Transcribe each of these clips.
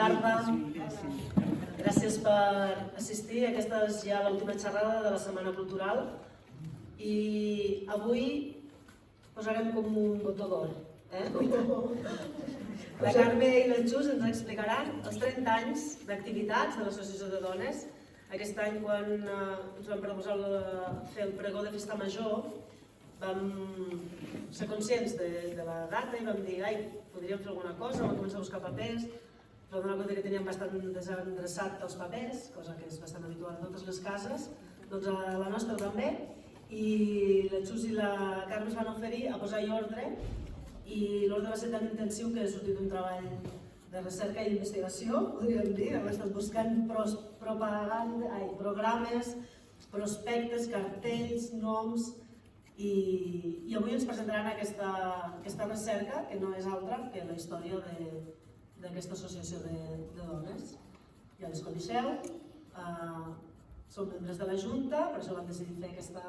tarda. Gràcies per assistir. Aquesta és ja l'última xerrada de la Setmana Cultural i avui posarem com un botó d'or. La Carme i la Xus ens explicaran els 30 anys d'activitats de l'Associació de Dones. Aquest any, quan ens vam proposar fer el pregó de Festa Major, vam ser conscients de la data i vam dir podríem fer alguna cosa, vam començar a buscar papers, ens vam donar compte que teníem bastant desendreçat els papers, cosa que és bastant habitual a totes les cases, doncs a la nostra també, i la Xus i la Carme es van oferir a posar-hi ordre i l'ordre va ser tan intensiu que ha sortit un treball de recerca i investigació, podríem dir, hem estat buscant programes, prospectes, cartells, noms, i avui ens presentaran aquesta recerca, que no és altra que la història d'aquesta associació de dones. Ja les coneixeu, són membres de la Junta, per això vam decidir fer aquesta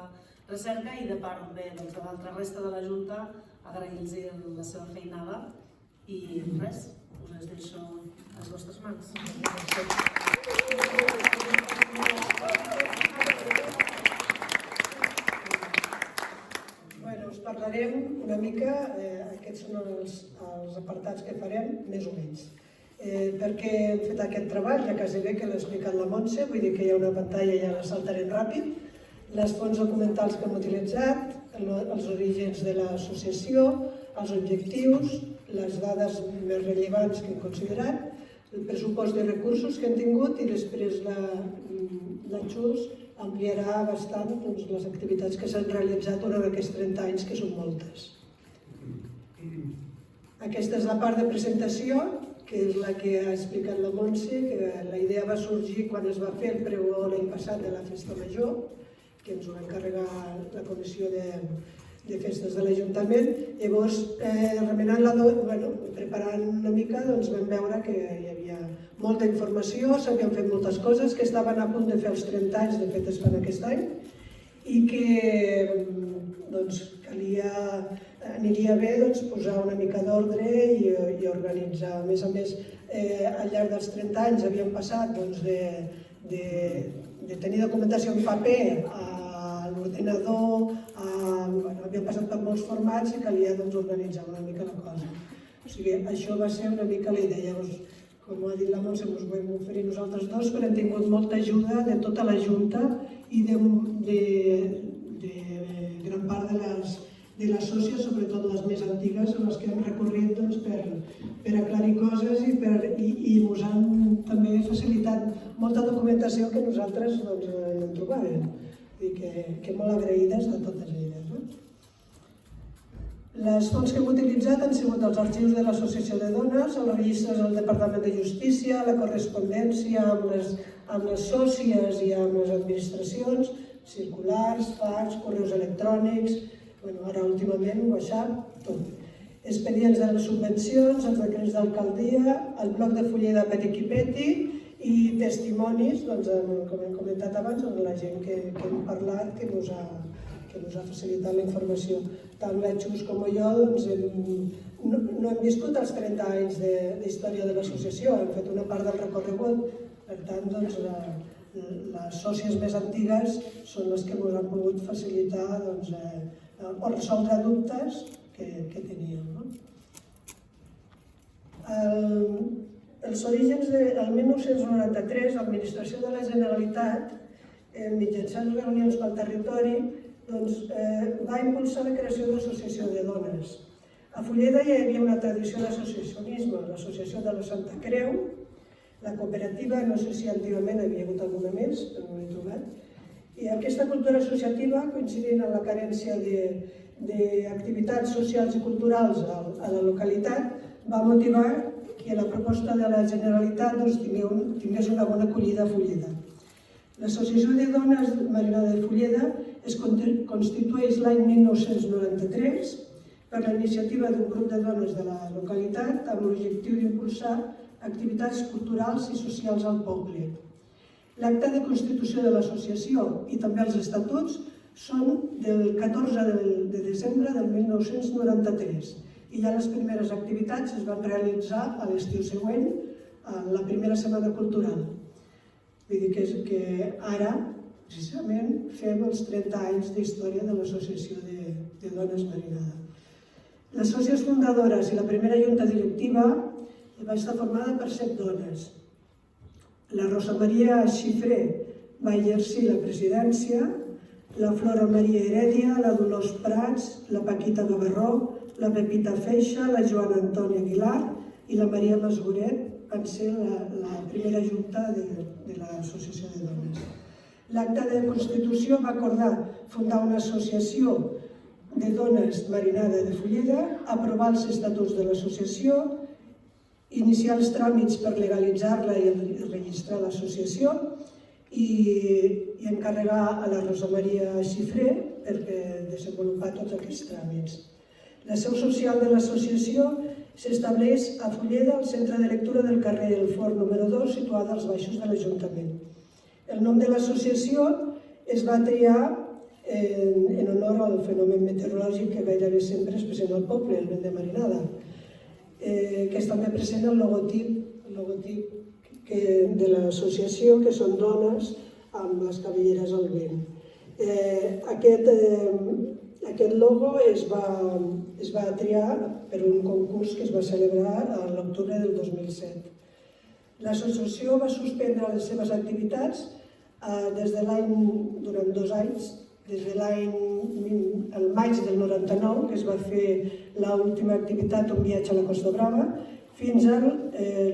recerca i de part de l'altra resta de la Junta agrair-los la seva feinada i res, us les deixo a les vostres mans. Us parlarem una mica, aquests són els apartats que farem, més o menys. Perquè hem fet aquest treball, ja quasi bé que l'ha explicat la Montse, vull dir que hi ha una pantalla i ja la saltarem ràpid, les fonts documentals que hem utilitzat, els orígens de l'associació, els objectius, les dades més rellevants que hem considerat, el pressupost de recursos que hem tingut i després la Xus ampliarà bastant les activitats que s'han realitzat durant aquests 30 anys, que són moltes. Aquesta és la part de presentació, que és la que ha explicat la Montse, que la idea va sorgir quan es va fer el pregó l'any passat de la Festa Major, que ens ho va encarregar la Comissió de Festes de l'Ajuntament. Llavors, preparant una mica, vam veure que hi havia molta informació, s'havien fet moltes coses, que estaven a punt de fer els 30 anys, de fet es fan aquest any, i que aniria bé posar una mica d'ordre i organitzar. A més, al llarg dels 30 anys havíem passat de tenir documentació en paper a l'ordenador, havíem passat per molts formats i calia organitzar una mica la cosa. O sigui, això va ser una mica la idea. Llavors, com ha dit la Montse, us ho vam oferir nosaltres dos, però hem tingut molta ajuda de tota la Junta i de gran part de les sòcies, sobretot les més antigues, en les que hem recorrit per aclarir coses i ens han també facilitat molta documentació que nosaltres no en trobàvem. Que molt agraïdes a totes elles. Les fonts que hem utilitzat han sigut els arxius de l'Associació de Dones, els registres del Departament de Justícia, la correspondència amb les sòcies i amb les administracions, circulars, fax, correus electrònics, ara últimament WhatsApp, tot. Expedients de les subvencions, els decrets d'alcaldia, el bloc de Fulleda per Equipeti i testimonis, com hem comentat abans, la gent que hem parlat, que ens ha facilitat la informació. Tant la Xus com jo no hem viscut els 30 anys d'història de l'associació, hem fet una part del recorregut, per tant, les sòcies més antigues són les que ens han pogut facilitar o resoldre dubtes que teníem. Els orígens del 1993, l'administració de la Generalitat, mitjançant reunions pel territori, va impulsar la creació de l'associació de dones. A Fulleda ja hi havia una tradició d'associacionisme, l'associació de la Santa Creu, la cooperativa, no sé si antigament hi havia hagut alguna més, però no l'he trobat, i aquesta cultura associativa, coincidint amb la carència d'activitats socials i culturals a la localitat, va motivar que la proposta de la Generalitat tingués una bona acollida a Fulleda. L'Associació de Dones Marina de Fulleda es constitueix l'any 1993 per la iniciativa d'un grup de dones de la localitat amb l'objectiu d'impulsar activitats culturals i socials al poble. L'acta de constitució de l'associació i també els estatuts són del 14 de desembre del 1993 i ja les primeres activitats es van realitzar a l'estiu següent a la primera setmana cultural. Vull dir que ara, precisament, fem els 30 anys d'història de l'Associació de Dones Marinada. Les sòcies fundadores i la primera junta directiva va estar formada per 7 dones. La Rosa Maria Xifré va exercir la presidència, la Flora Maria Heredia, la Dolors Prats, la Paquita Gavarró, la Pepita Feixa, la Joana Antònia Aguilar i la Maria Masgoret van ser la primera junta de l'Associació de Dones. L'acte de Constitució va acordar fundar una associació de dones Marinada de Fulleda, aprovar els estatuts de l'associació, iniciar els tràmits per legalitzar-la i registrar l'associació i encarregar a la Rosa Maria Xifré per desenvolupar tots aquests tràmits. La seu social de l'associació s'estableix a Fulleda, al centre de lectura del carrer El Fort número 2, situada als baixos de l'Ajuntament. El nom de l'associació es va triar en honor al fenomen meteorològic que gairebé sempre és present al poble, el vent de marinada, que és també present el logotip de l'associació, que són dones amb les cabelleres al vent. Aquest logo es va triar per un concurs que es va celebrar a l'octubre del 2007. L'associació va suspendre les seves activitats durant 2 anys, des de el maig del 99, que es va fer l'última activitat, un viatge a la Costa Brava, fins al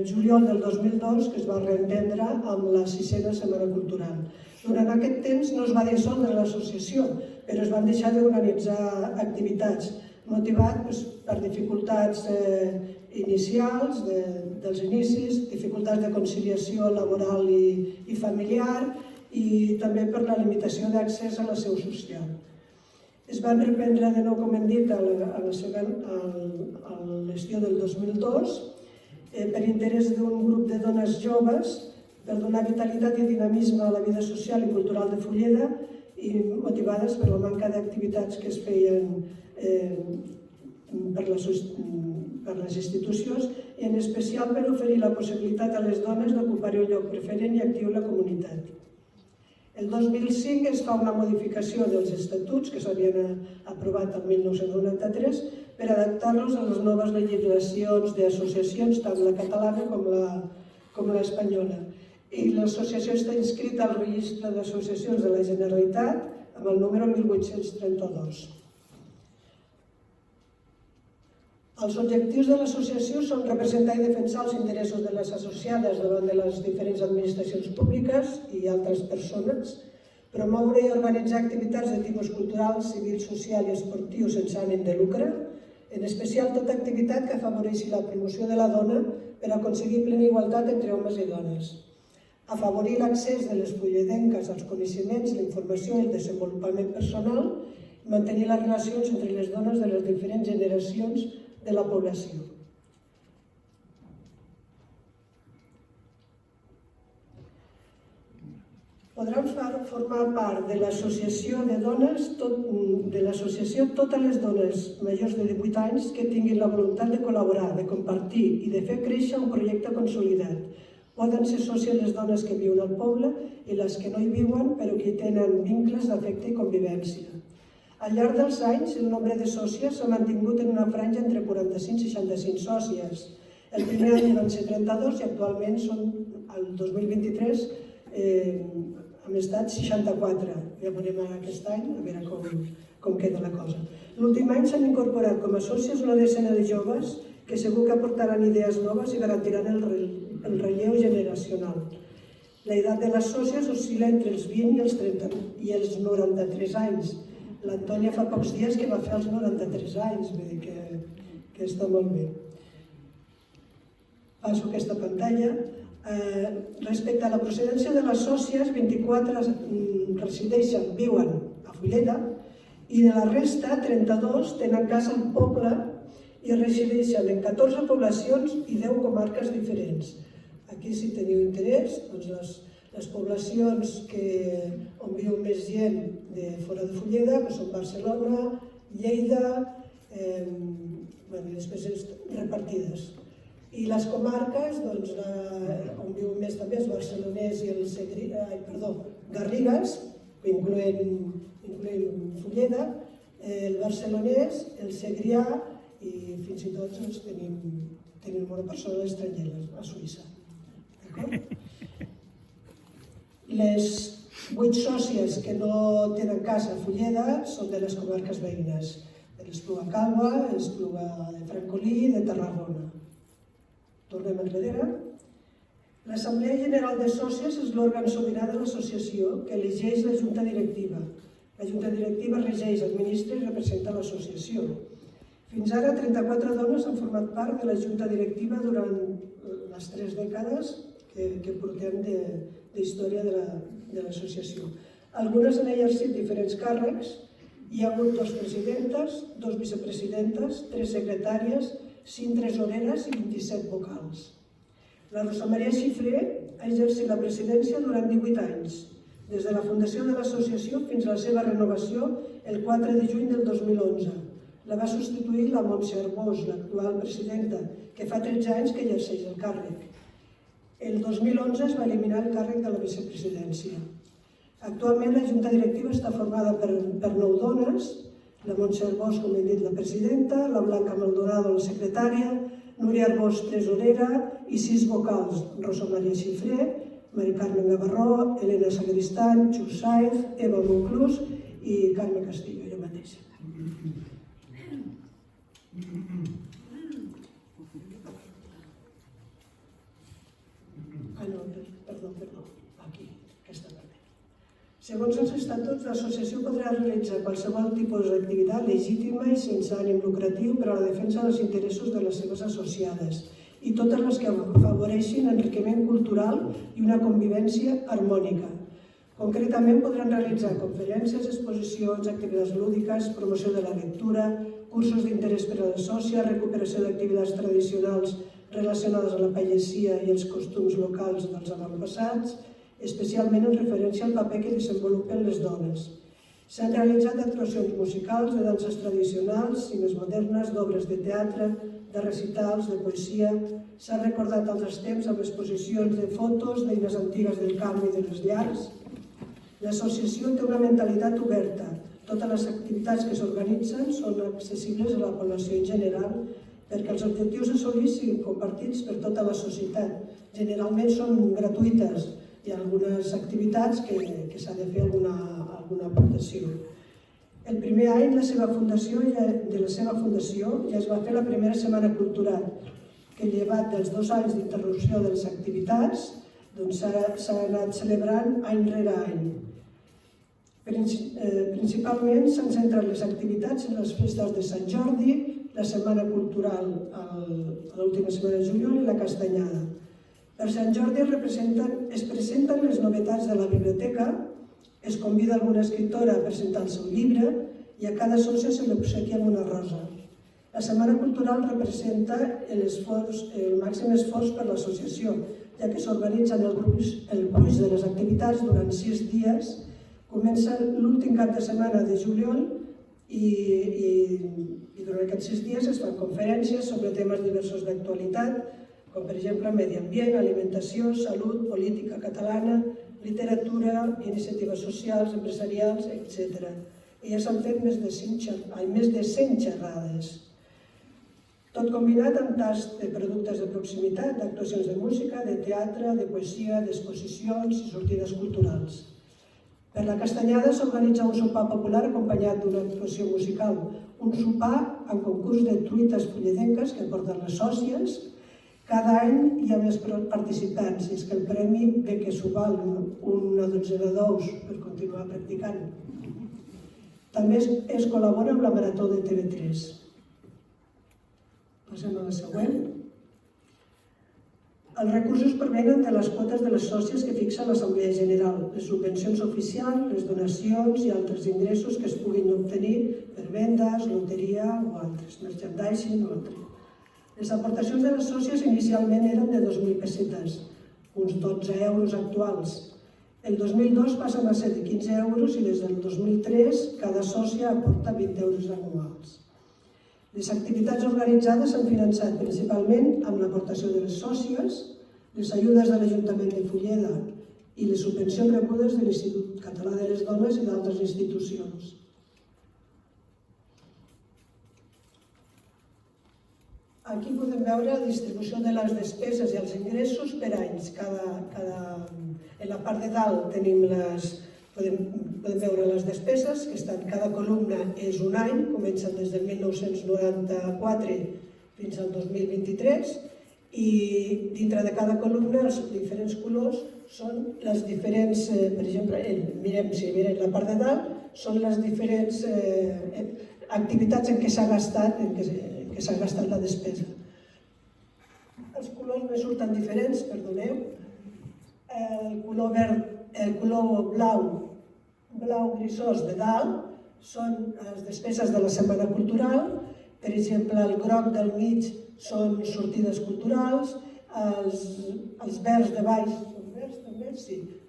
juliol del 2002, que es va reemprendre amb la 6a Setmana Cultural. Durant aquest temps no es va dissoldre l'associació, però es van deixar d'organitzar activitats, motivat per dificultats inicials, dels inicis, dificultats de conciliació laboral i familiar i també per la limitació d'accés a la seu social. Es van reprendre de nou, com hem dit, a l'estiu del 2002 per interès d'un grup de dones joves per donar vitalitat i dinamisme a la vida social i cultural de Fulleda i motivades per la manca d'activitats que es feien per les institucions i en especial per oferir la possibilitat a les dones d'ocupar un lloc preferent i actiu en la comunitat. El 2005 es fa una modificació dels estatuts que s'havien aprovat el 1993 per adaptar-los a les noves legislacions d'associacions, tant la catalana com l'espanyola. I l'associació està inscrita al registre d'associacions de la Generalitat amb el número 1832. Els objectius de l'associació són representar i defensar els interessos de les associades davant de les diferents administracions públiques i altres persones, promoure i organitzar activitats de tipus cultural, civil, social i esportiu sense ànim de lucre, en especial tota activitat que afavoreixi la promoció de la dona per aconseguir plena igualtat entre homes i dones. Afavorir l'accés de les fulledenques als coneixements, la informació i el desenvolupament personal, mantenir les relacions entre les dones de les diferents generacions de la població. Podran formar part de l'associació de dones, de l'associació totes les dones majors de 18 anys que tinguin la voluntat de col·laborar, de compartir i de fer créixer un projecte consolidat. Poden ser sòcies les dones que viuen al poble i les que no hi viuen però que tenen vincles d'afecte i convivència. Al llarg dels anys, el nombre de sòcies s'ha mantingut en una franja entre 45 i 65 sòcies. El primer any van ser 32 i actualment són, el 2023, hem estat 64. Ja veurem aquest any, a veure com queda la cosa. L'últim any s'han incorporat com a sòcies una decena de joves que segur que aportaran idees noves i garantiran el relleu generacional. La edat de les sòcies oscil·la entre els 20 i els 93 anys. L'Antònia fa pocs dies que va fer els 93 anys, vull dir que està molt bé. Passo aquesta pantalla. Respecte a la procedència de les sòcies, 24 viuen a Fulleda i de la resta, 32 tenen casa al poble i resideixen en 14 poblacions i 10 comarques diferents. Aquí, si teniu interès, les poblacions on viu més gent de fora de Fulleda són Barcelona, Lleida, i després repartides. I les comarques, on viuen més també els barcelonès i el Garrigues, incloent Fulleda, el barcelonès, el segrià i fins i tot tenim una persona estrangera a Suïssa. Les 8 sòcies que no tenen casa a Fulleda són de les comarques veïnes, de l'Espluga Calba, l'Espluga de Francolí i de Tarragona. Tornem enrere. L'Assemblea General de Sòcies és l'òrgan sobirà de l'associació que elegeix la Junta Directiva. La Junta Directiva regeix, administra i representa l'associació. Fins ara, 34 dones han format part de la Junta Directiva durant les 3 dècades que portem d'història de l'associació. Algunes han exercit diferents càrrecs. Hi ha hagut 2 presidentes, 2 vicepresidentes, 3 secretàries, 5 tresoreres i 27 vocals. La Rosa Maria Xifré ha exercit la presidència durant 18 anys, des de la fundació de l'associació fins a la seva renovació el 4 de juny del 2011. La va substituir la Montse Arbós, l'actual presidenta, que fa 13 anys que exerceix el càrrec. El 2011 es va eliminar el càrrec de la vicepresidència. Actualment la Junta Directiva està formada per 9 dones, la Montse Arbós, com he dit, la presidenta, la Blanca Maldonado, la secretària, Núria Arbós, tresorera, i 6 vocals, Rosa Maria Xifré, Mari Carmen Gavarró, Elena Sagristán, Xus Sáez, Eva Monclús i Carme Castillo, jo mateixa. Perdó, aquí, aquesta part. Segons els estatuts, l'associació podrà realitzar qualsevol tipus d'activitat legítima i sense ànim lucratiu per a la defensa dels interessos de les seves associades i totes les que afavoreixin l'enriquiment cultural i una convivència harmònica. Concretament, podran realitzar conferències, exposicions, activitats lúdiques, promoció de la lectura, cursos d'interès per a les sòcies, recuperació d'activitats tradicionals relacionades amb la pagesia i els costums locals dels avantpassats, especialment en referència al paper que desenvolupen les dones. S'han realitzat actuacions musicals, de danses tradicionals, cines modernes, d'obres de teatre, de recitals, de poesia. S'han recordat altres temps amb exposicions de fotos d'eines antigues del camp i de les llars. L'associació té una mentalitat oberta. Totes les activitats que s'organitzen són accessibles a la població en general perquè els objectius assolits siguin compartits per tota la societat. Generalment són gratuïtes. Hi ha algunes activitats que s'ha de fer alguna aportació. El primer any de la seva fundació ja es va fer la primera setmana cultural, que llevat dels 2 anys d'interrupció de les activitats s'ha anat celebrant any rere any. Principalment s'han centrat les activitats en les festes de Sant Jordi, la setmana cultural a l'última setmana de juliol i la castanyada. Per Sant Jordi es presenten les novetats de la biblioteca, es convida alguna escriptora a presentar el seu llibre i a cada sòcia se li obsequia amb una rosa. La setmana cultural representa el màxim esforç per l'associació, ja que s'organitzen el gruix de les activitats durant 6 dies. Comença l'últim cap de setmana de juliol i durant aquests 6 dies es fan conferències sobre temes diversos d'actualitat, com per exemple medi ambient, alimentació, salut, política catalana, literatura, iniciatives socials, empresarials, etc. I ja s'han fet més de 100 xerrades. Tot combinat amb tast de productes de proximitat, d'actuacions de música, de teatre, de poesia, d'exposicions i sortides culturals. Per la castanyada s'organitza un sopar popular acompanyat d'una actuació musical, un sopar amb concurs de truites fulledenques que porten les sòcies. Cada any hi ha més participants i és que el premi ve que s'ho val una dotzena d'ous per continuar practicant. També es col·labora amb la Marató de TV3. Passem a la següent. Els recursos provenen de les quotes de les sòcies que fixa l'Assemblea General, les subvencions oficials, les donacions i altres ingressos que es puguin obtenir per vendes, loteria o altres, merchandising o altres. Les aportacions de les sòcies inicialment eren de 2.000 pessetes, uns 12 euros actuals. El 2002 passen a ser de 15 euros i des del 2003 cada sòcia aporta 20 euros anuals. Les activitats organitzades s'han finançat principalment amb l'aportació de les sòcies, les ajudes de l'Ajuntament de Fulleda i les subvencions rebudes de l'Institut Català de les Dones i d'altres institucions. Aquí podem veure la distribució de les despeses i els ingressos per anys. En la part de dalt tenim podem veure les despeses, que estan, cada columna és un any, comencen des del 1994 fins al 2023, i dintre de cada columna els diferents colors són les diferents, per exemple, si mirem la part de dalt, són les diferents activitats en què s'ha gastat, la despesa. Els colors me surten diferents, perdoneu. El color verd, el color blau grisós de dalt són les despeses de la Setmana Cultural. Per exemple, el groc del mig són sortides culturals, els verds de baix,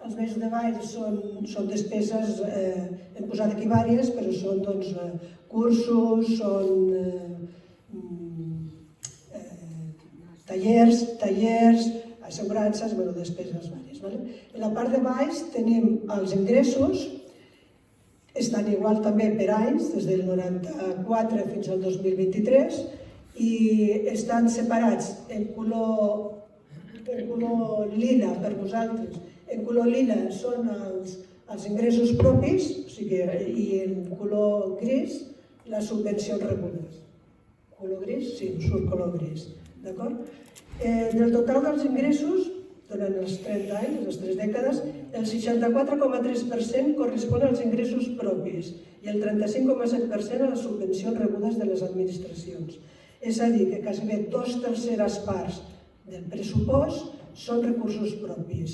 els verds de baix són despeses, hem posat aquí diverses, però són cursos, són tallers, assegurances, despeses diverses. En la part de baix tenim els ingressos, estan igual també per anys, des del 94 fins al 2023, i estan separats en color lila per vosaltres. En color lila són els ingressos propis, i en color gris les subvencions rebudes. Color gris? Sí, surt color gris. D'acord? Del total dels ingressos, durant els 30 anys, les 3 dècades, el 64,3% correspon als ingressos propis i el 35,7% a les subvencions rebudes de les administracions. És a dir, que gairebé 2/3 parts del pressupost són recursos propis.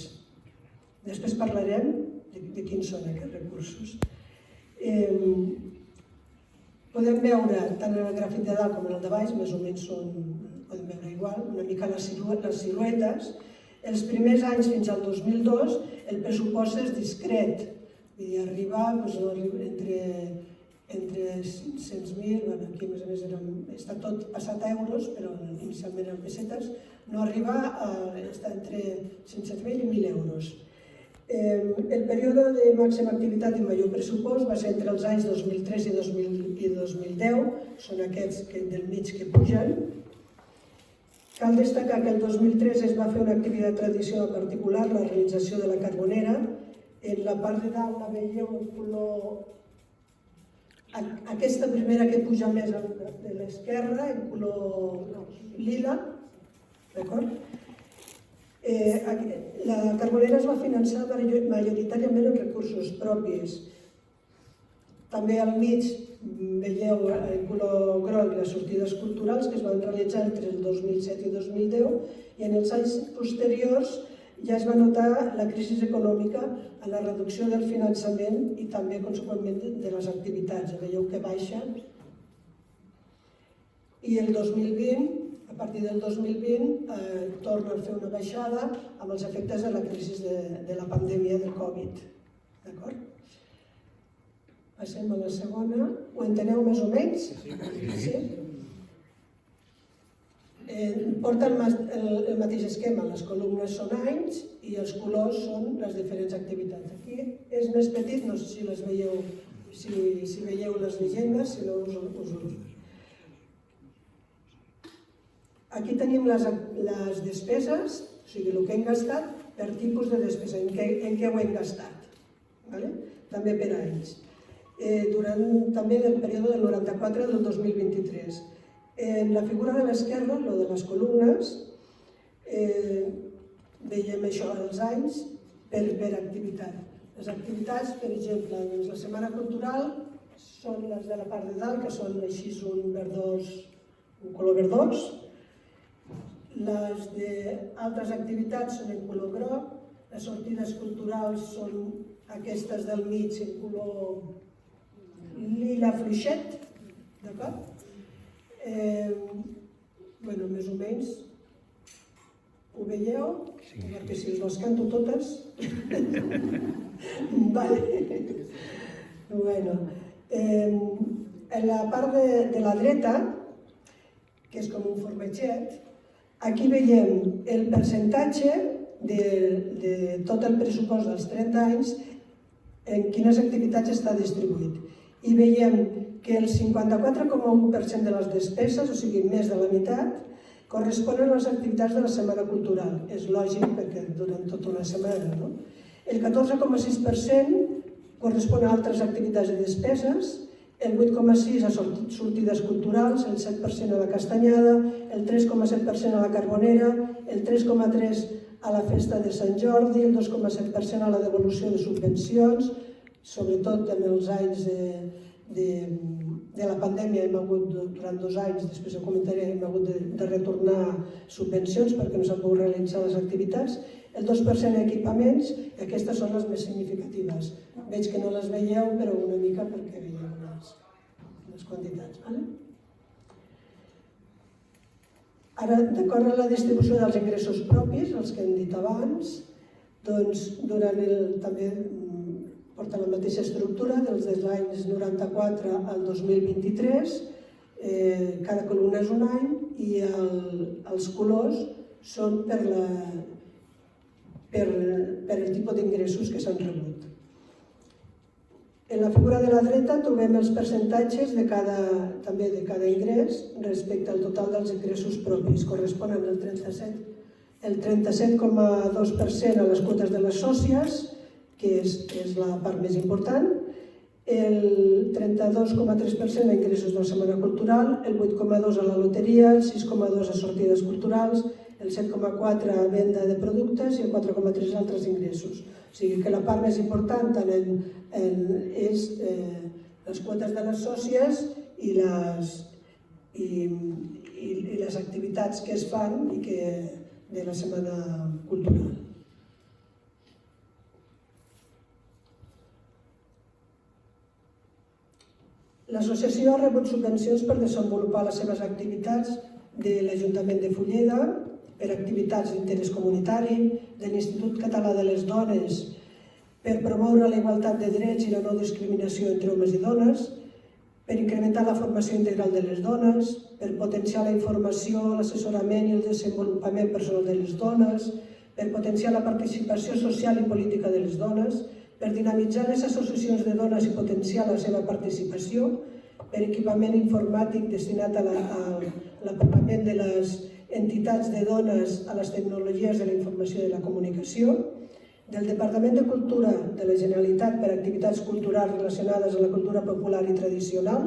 Després parlarem de quins són aquests recursos. Podem veure, tant en el gràfic de dalt com en el de baix, més o menys podem veure igual, una mica les siluetes. Els primers anys fins al 2002 el pressupost és discret, arriba entre 500.000, aquí a més està tot passat a euros, però inicialment en pessetes, no arriba a estar entre 500.000 i 1.000 euros. El període de màxima activitat i major pressupost va ser entre els anys 2003 i 2010, són aquests del mig que pugen. Cal destacar que el 2003 es va fer una activitat tradicional particular, la realització de la Carbonera. En la part de dalt la veieu en color... Aquesta primera que puja més de l'esquerra, en color lila, d'acord? La Carbonera es va finançar majoritàriament amb recursos propis. També al mig veieu en color groc les sortides culturals que es van realitzar entre el 2007 i 2010 i en els anys posteriors ja es va notar la crisi econòmica en la reducció del finançament i també conseqüentment de les activitats. Veieu que baixa. I el 2020, a partir del 2020, torna a fer una baixada amb els efectes de la crisi de la pandèmia del Covid. D'acord? Passem a la segona. Ho enteneu més o menys? Sí? Porta el mateix esquema. Les columnes són anys i els colors són les diferents activitats. Aquí és més petit, no sé si les veieu, si veieu les llegendes, si no us ho dic. Aquí tenim les despeses, o sigui, el que hem gastat per tipus de despesa, en què ho hem gastat. També per anys. Durant també el període del 94 al 2023. En la figura de l'esquerra, el de les columnes, veiem això, els anys per activitat. Les activitats, per exemple, la Setmana Cultural són les de la part de dalt, que són així un color verdós. Les d'altres activitats són en color groc. Les sortides culturals són aquestes del mig en color lila fluixet, d'acord? Bueno, més o menys ho veieu, perquè si us les canto totes... Vale. Bueno, en la part de la dreta que és com un formatget. Aquí veiem el percentatge de tot el pressupost dels 30 anys en quines activitats està distribuït. I veiem que el 54,1% de les despeses, o sigui, més de la meitat, corresponen a les activitats de la Setmana Cultural. És lògic perquè duren tota una setmana, no? El 14,6% correspon a altres activitats i despeses, el 8,6% a sortides culturals, el 7% a la castanyada, el 3,7% a la carbonera, el 3,3% a la festa de Sant Jordi, el 2,7% a la devolució de subvencions, sobretot en els anys de la pandèmia hem hagut, durant 2 anys, després ho comentaré, hem hagut de retornar subvencions perquè no s'han pogut realitzar les activitats, el 2% a equipaments, i aquestes són les més significatives. Veig que no les veieu, però una mica perquè veieu les quantitats. Ara, d'acord amb la distribució dels ingressos propis, els que hem dit abans, doncs també porta la mateixa estructura dels anys 94 al 2023, cada columna és un any i els colors són per el tipus d'ingressos que s'han rebut. En la figura de la dreta trobem els percentatges també de cada ingrés respecte al total dels ingressos propis. Corresponen el 37,2% a les quotes de les sòcies, que és la part més important, el 32,3% a ingressos de la Setmana Cultural, el 8,2% a la loteria, el 6,2% a sortides culturals, el 7,4% a venda de productes i el 4,3% a altres ingressos. O sigui que la part més important és les quotes de les sòcies i les activitats que es fan de la Setmana Cultural. L'associació ha rebut subvencions per desenvolupar les seves activitats de l'Ajuntament de Fulleda, per activitats d'interès comunitari, de l'Institut Català de les Dones, per promoure la igualtat de drets i la no discriminació entre homes i dones, per incrementar la formació integral de les dones, per potenciar la informació, l'assessorament i el desenvolupament personal de les dones, per potenciar la participació social i política de les dones, per dinamitzar les associacions de dones i potenciar la seva participació, per equipament informàtic destinat a l'apropament de les entitats de dones a les tecnologies de la informació i de la comunicació, del Departament de Cultura de la Generalitat per activitats culturals relacionades amb la cultura popular i tradicional,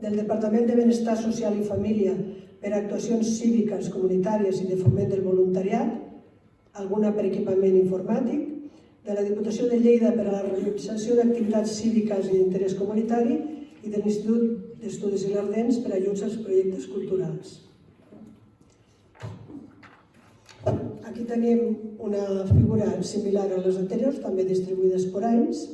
del Departament de Benestar Social i Família per actuacions cíviques, comunitàries i de foment del voluntariat, alguna per equipament informàtic, de la Diputació de Lleida per a la realització d'activitats cíviques i d'interès comunitari i de l'Institut d'Estudis Ilardens per ajuts als projectes culturals. Aquí tenim una figura similar a les anteriors, també distribuïdes per anys.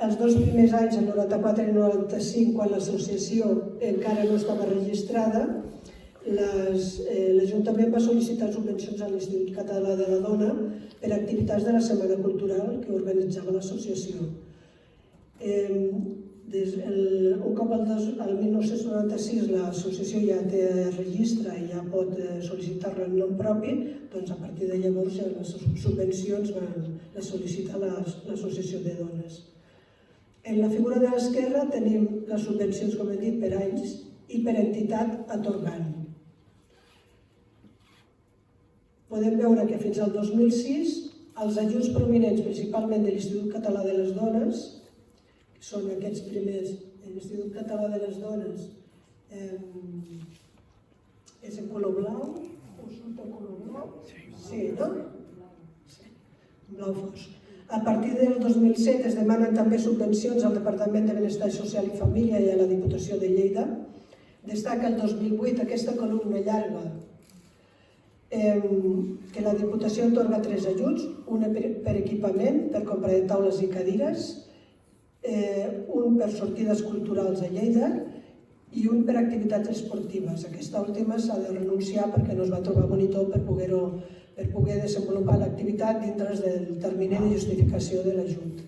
Els 2 primers anys, el 94 i el 95, quan l'associació encara no estava registrada, l'Ajuntament va sol·licitar subvencions a l'Institut Català de la Dona per activitats de la Setmana Cultural que organitzava l'associació. Un cop al 1996 l'associació ja té registre i ja pot sol·licitar-la en nom propi, doncs a partir de llavors les subvencions les sol·licita l'associació de dones. En la figura de l'esquerra tenim les subvencions, com he dit, per anys i per entitat atorgant. Podem veure que fins al 2006 els ajuts provinents principalment de l'Institut Català de les Dones, que són aquests primers, l'Institut Català de les Dones és en color blau, us surt el color blau? Sí, no? Blau fosc. A partir del 2007 es demanen també subvencions al Departament de Benestar Social i Família i a la Diputació de Lleida. Destaca el 2008 aquesta columna llarga que la Diputació atorga 3 ajuts, un per equipament, per compra de taules i cadires, un per sortides culturals a Lleida i un per activitats esportives. Aquesta última s'ha de renunciar perquè no es va trobar monitor per poder desenvolupar l'activitat dintre del termini de justificació de l'ajut.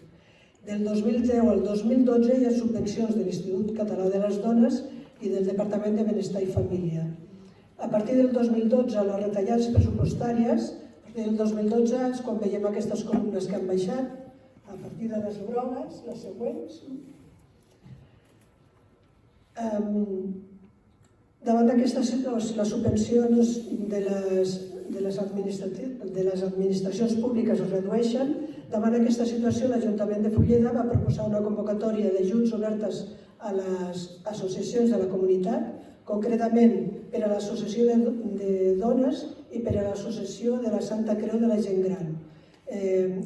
Del 2010 al 2012 hi ha subvencions de l'Institut Català de les Dones i del Departament de Benestar i Família. A partir del 2012, les retallades pressupostàries, a partir del 2012 és quan veiem aquestes columnes que han baixat, a partir de les grogues, les següents. Davant d'aquestes situacions, les subvencions de les administracions públiques es redueixen. Davant d'aquesta situació, l'Ajuntament de Fulleda va proposar una convocatòria d'ajuts obertes a les associacions de la comunitat, concretament per a l'Associació de Dones i per a l'Associació de la Santa Creu de la Gent Gran.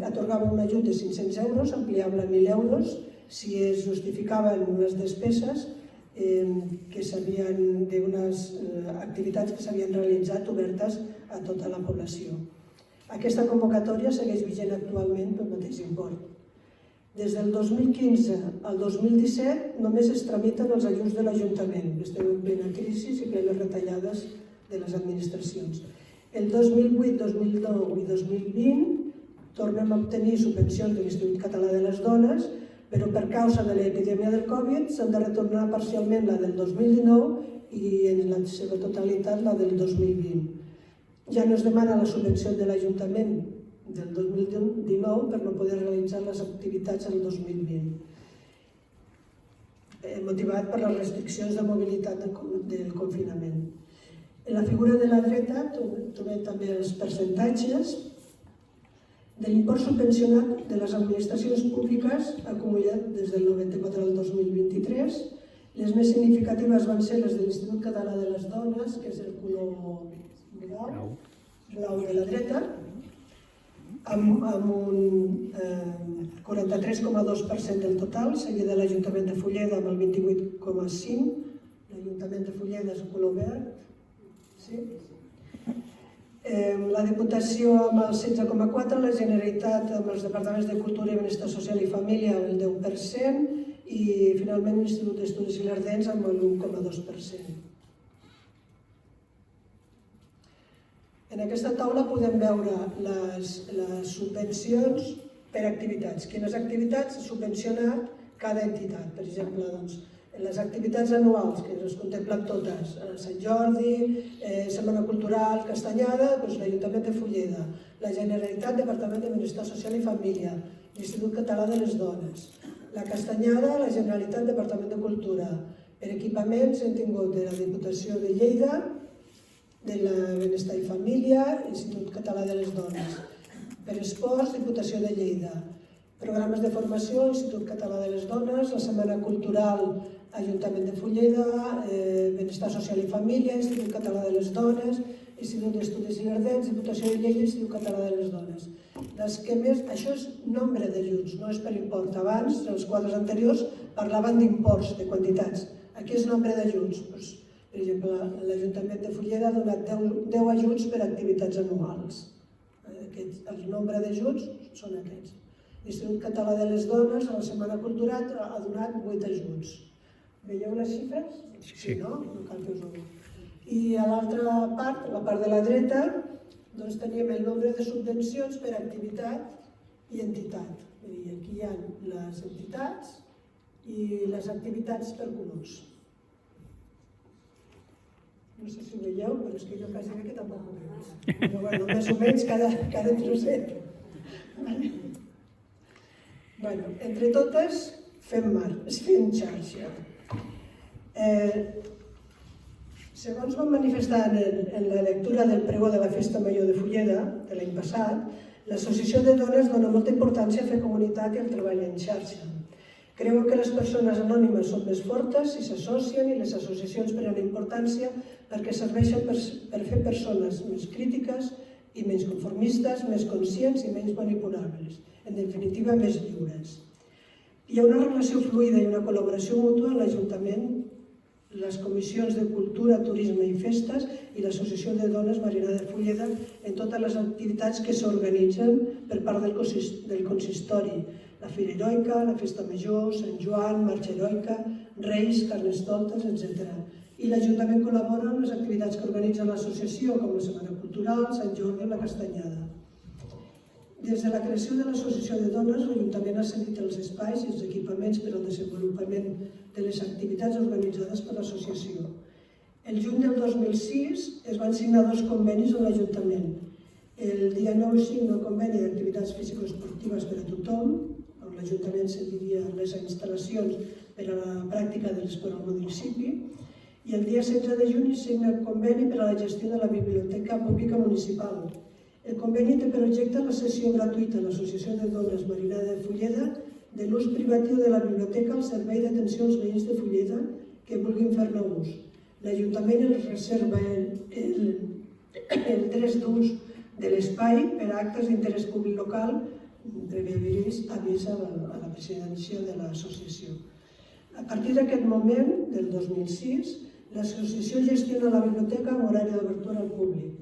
Atorgava un ajut de 500 euros, ampliable a 1.000 euros, si es justificaven unes despeses que s'havien d'unes activitats que s'havien realitzat obertes a tota la població. Aquesta convocatòria segueix vigent actualment pel mateix import. Des del 2015 al 2017 només es tramiten els ajuts de l'Ajuntament, que estem en plena crisi i plenes retallades de les administracions. El 2008, 2009 i 2020 tornem a obtenir subvencions de l'Institut Català de les Dones, però per causa de l'epidèmia del Covid s'han de retornar parcialment la del 2019 i en la seva totalitat la del 2020. Ja no es demana la subvenció de l'Ajuntament del 2019 per no poder realitzar les activitats del 2020, motivat per les restriccions de mobilitat del confinament. En la figura de la dreta trobem també els percentatges de l'import subvencionat de les administracions públiques acumulat des del 94 al 2023. Les més significatives van ser les de l'Institut Català de les Dones, que és el color blau de la dreta, amb un 43,2% del total, seguida de l'Ajuntament de Fulleda amb el 28,5%, l'Ajuntament de Fulleda és el color verd, la Diputació amb el 16,4%, la Generalitat amb els Departaments de Cultura i Benestar Social i Família amb el 10% i finalment l'Institut d'Estudis Ilerdencs amb el 1,2%. En aquesta taula podem veure les subvencions per activitats. Quines activitats ha subvencionat cada entitat. Per exemple, les activitats anuals, que es contemplen totes, Sant Jordi, Setmana Cultural, Castanyada, l'Ajuntament de Fulleda, la Generalitat, Departament de Benestar Social i Família, l'Institut Català de les Dones, la Castanyada, la Generalitat, Departament de Cultura. Per equipaments hem tingut de la Diputació de Lleida, de la Benestar i Família, l'Institut Català de les Dones. Per esports, Diputació de Lleida. Programes de formació, Institut Català de les Dones, la Setmana Cultural, Ajuntament de Fulleda, Benestar Social i Família, Institut Català de les Dones, Institut d'Estudis Ilerdencs, Diputació de Lleida i Institut Català de les Dones. Això és nombre d'ajuts, no és per import. Abans, els quadres anteriors, parlaven d'imports, de quantitats. Aquí és nombre d'ajuts. Per exemple, l'Ajuntament de Fulleda ha donat 10 ajuts per activitats anuals. El nombre d'ajuts són aquests. L'Institut Català de les Dones, a la Setmana Cultural, ha donat 8 ajuts. Veieu les xifres? Sí, no? No cal que us ho digui. I a l'altra part, la part de la dreta, teníem el nombre de subvencions per activitat i entitat. Aquí hi ha les entitats i les activitats per colors. No sé si ho veieu, però és que jo quasi que tampoc ho veig. Però bueno, més o menys cada trosset. Entre totes fem xarxa. Segons vam manifestar en la lectura del pregó de la Festa Major de Fulleda de l'any passat, l'Associació de Dones dona molta importància a fer comunitat i al treball en xarxa. Creuen que les persones anònimes són més fortes si s'associen i les associacions prenen importància perquè serveixen per fer persones més crítiques i menys conformistes, més conscients i menys manipulables, en definitiva més lliures. Hi ha una relació fluida i una col·laboració mútua en l'Ajuntament, les comissions de Cultura, Turisme i Festes i l'Associació de Dones Marina de Fulleda en totes les activitats que s'organitzen per part del consistori. La Fira Heroica, la Festa Major, Sant Joan, Marxa Heroica, Reis, Carnestoltes, etc. I l'Ajuntament col·labora en les activitats que organitza l'associació, com la Setmana Cultural, Sant Jordi o la Castanyada. Des de la creació de l'Associació de Dones, l'Ajuntament ha cedit els espais i els equipaments per al desenvolupament de les activitats organitzades per l'associació. El juny del 2006 es van signar 2 convenis amb l'Ajuntament. El dia 9 es signa el conveni d'activitats físico-esportives per a tothom, on l'Ajuntament cediria les instal·lacions per a la pràctica de l'esport al municipi, i el dia 16 de juny es signa el conveni per a la gestió de la Biblioteca Pública Municipal. El conveni té per objecte la cessió gratuïta a l'Associació de Dones Marinada de Fulleda de l'ús privatiu de la biblioteca al servei d'atenció als veïns de Fulleda que vulguin fer-ne ús. L'Ajuntament els reserva el dret d'ús de l'espai per a actes d'interès públic local, previ avís a la presidència de l'associació. A partir d'aquest moment, del 2006, l'associació gestiona la biblioteca amb horari d'obertura al públic,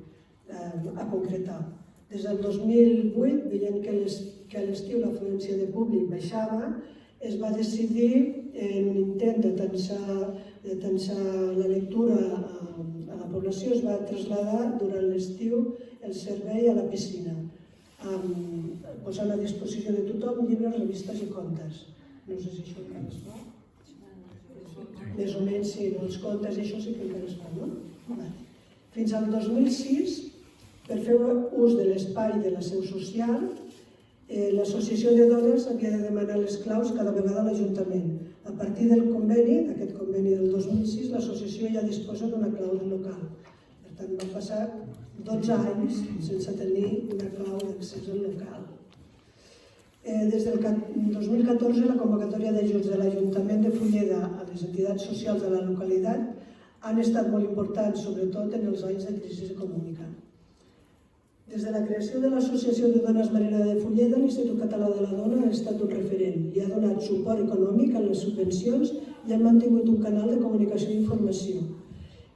a concretar. Des del 2008, veient que a l'estiu l'afluència de públic baixava, es va decidir, en un intent de tensar la lectura a la població, es va traslladar durant l'estiu el servei a la piscina, posant a disposició de tothom llibres, revistes i contes. No sé si això encara es fa. Més o menys sí, els contes i això sí que encara es fa, no? Fins al 2006, per fer ús de l'espai de la seu social, l'associació de dones havia de demanar les claus cada vegada a l'Ajuntament. A partir del conveni, d'aquest conveni del 2006, l'associació ja disposa d'una clau del local. Per tant, van passar 12 anys sense tenir una clau d'accés al local. Des del 2014, la convocatòria d'ajuts de l'Ajuntament de Fulleda a les entitats socials de la localitat han estat molt importants, sobretot en els anys de crisi econòmica. Des de la creació de l'Associació de Dones Marinada de Fulleda, l'Institut Català de la Dona ha estat un referent i ha donat suport econòmic a les subvencions i ha mantingut un canal de comunicació i informació.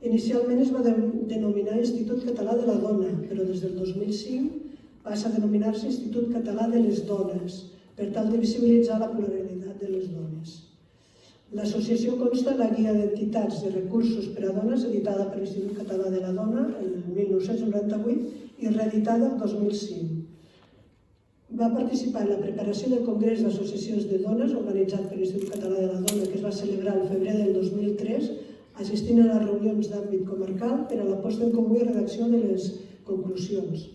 Inicialment es va denominar Institut Català de la Dona, però des del 2005 passa a denominar-se Institut Català de les Dones, per tal de visibilitzar la pluralitat de les dones. L'associació consta en la Guia d'Entitats de Recursos per a Dones, editada per l'Institut Català de la Dona el 1998 i reeditada el 2005. Va participar en la preparació del Congrés d'Associacions de Dones, organitzat per l'Institut Català de la Dona, que es va celebrar el febrer del 2003, assistint a les reunions d'àmbit comarcal per a la posta en comú i redacció de les conclusions.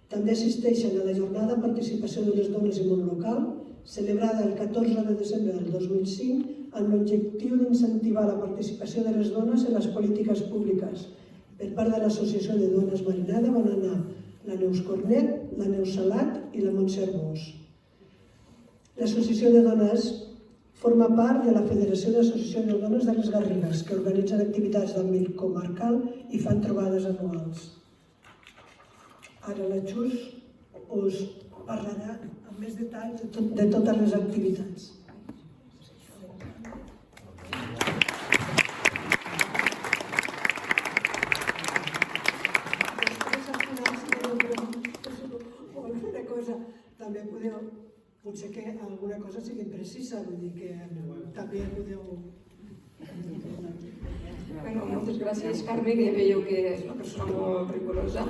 També assisteixen a la jornada Participació de les Dones i Món Local, celebrada el 14 de desembre del 2005, amb l'objectiu d'incentivar la participació de les dones en les polítiques públiques. Per part de l'Associació de Dones Marinada van anar la Neus Cornet, la Neus Salat i la Montse Arbós. L'Associació de Dones forma part de la Federació d'Associacions de Dones de les Garrigues, que organitzen activitats d'àmbit comarcal i fan trobades anuals. Ara la Xus us parlarà amb més detalls de totes les activitats. També podeu, potser que alguna cosa sigui imprecisa, vull dir que també podeu... Moltes gràcies, Carme, que ja veieu que és una persona molt rigorosa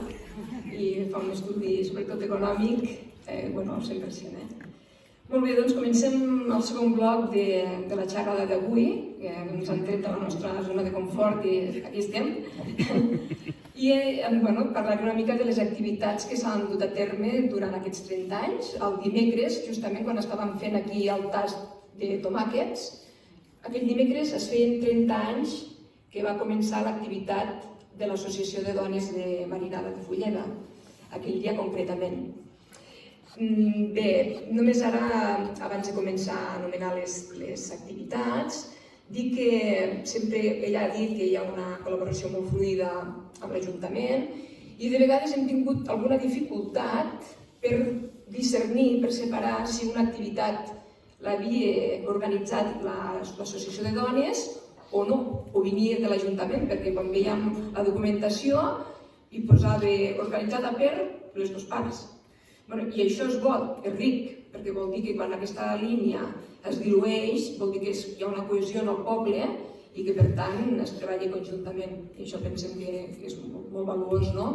i fa un estudi, sobretot econòmic, 100%. Molt bé, doncs comencem el segon bloc de la xerrada d'avui, que ens han tret de la nostra zona de confort i aquí estem. I parlaré una mica de les activitats que s'han dut a terme durant aquests 30 anys. El dimecres, justament quan estàvem fent aquí el tast de tomàquets, aquell dimecres es feien 30 anys que va començar l'activitat de l'Associació de Dones de Marinada de Fulleda, aquell dia concretament. Bé, només ara, abans de començar a anomenar les activitats, dic que sempre ella ha dit que hi ha una col·laboració molt fluida amb l'Ajuntament i de vegades hem tingut alguna dificultat per discernir, per separar si una activitat l'havia organitzat l'Associació de Dones o no, o venia de l'Ajuntament, perquè quan veiem la documentació hi posava organitzada per les dues parts. I això és bo, és ric, perquè vol dir que quan aquesta línia es dilueix, vol dir que hi ha una cohesió en el poble i que per tant es treballa conjuntament. I això pensem que és molt valuós, no?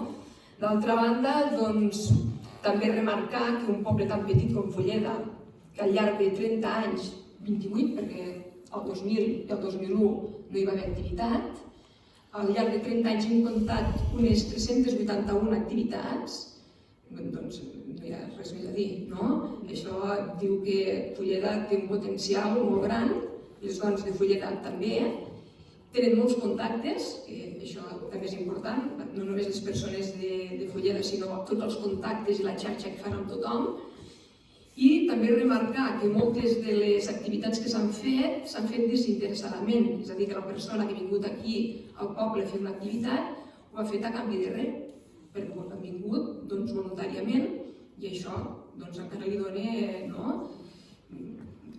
D'altra banda, doncs, també remarcar que un poble tan petit com Fulleda, que al llarg de 30 anys, 28, perquè el 2000 i el 2001 no hi va haver activitat, Al llarg de 30 anys hem comptat unes 381 activitats, doncs no hi ha res més a dir, no? Això diu que Fulleda té un potencial molt gran, les dones de Fulleda també, tenen molts contactes, això també és important, no només les persones de Fulleda, sinó tots els contactes i la xarxa que fan amb tothom. I també remarcar que moltes de les activitats que s'han fet desinteressadament, és a dir, que la persona que ha vingut aquí al poble a fer una activitat ho ha fet a canvi de res, perquè han vingut voluntàriament i això encara li dona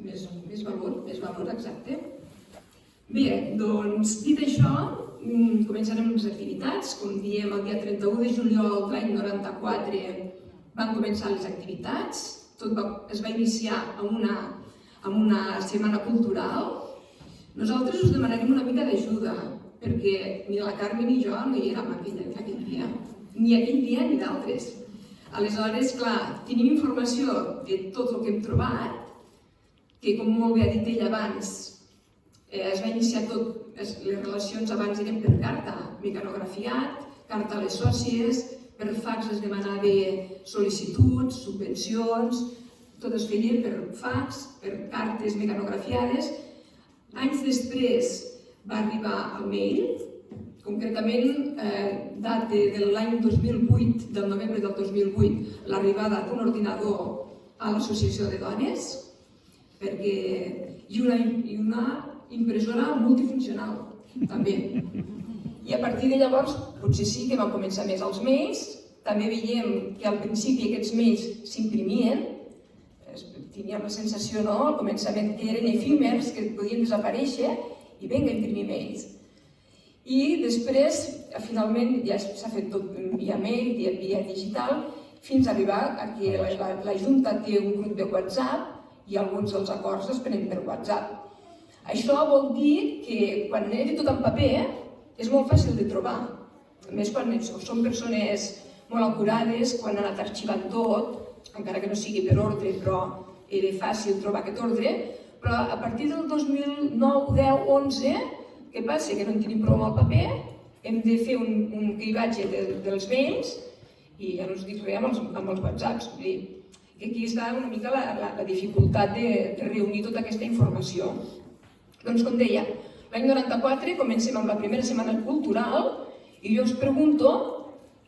més valor exacte. Bé, doncs dit això, començarem amb les activitats. Com diem, el dia 31 de juliol de l'any 94 van començar les activitats. Tot es va iniciar amb una setmana cultural. Nosaltres us demanarem una mica d'ajuda, perquè ni la Carme ni jo no hi érem aquell dia, ni d'altres. Aleshores, clar, tenim informació de tot el que hem trobat, que com molt bé ha dit ell abans, es va iniciar tot, les relacions abans eren per carta, mecanografiat, carta a les sòcies, per fax es demanava sol·licituds, subvencions, tot es feia per fax, per cartes mecanografiades. Anys després va arribar el mail, concretament data de l'any 2008, del novembre del 2008, l'arribada d'un ordinador a l'associació de dones, i una impressora multifuncional, també. I a partir de llavors, potser sí que van començar més els mails, també veiem que al principi aquests mails s'imprimien, teníem la sensació, al començament, que eren efímers, que podien desaparèixer, i vinga, imprimir mails. I després, finalment, ja s'ha fet tot via mail, via digital, fins a arribar a que la Junta té un grup de WhatsApp i alguns dels acords es prenen per WhatsApp. Això vol dir que quan era tot en paper és molt fàcil de trobar. A més, quan són persones molt acurades, quan han anat arxivant tot, encara que no sigui per ordre, però era fàcil trobar aquest ordre, però a partir del 2009, 10, 11, què passa? Que no en tenim prou amb el paper, hem de fer un cribatge dels mails i ja no us dic res amb els WhatsApps. Vull dir que aquí està una mica la dificultat de reunir tota aquesta informació. Doncs com deia, l'any 94 comencem amb la primera setmana cultural i jo us pregunto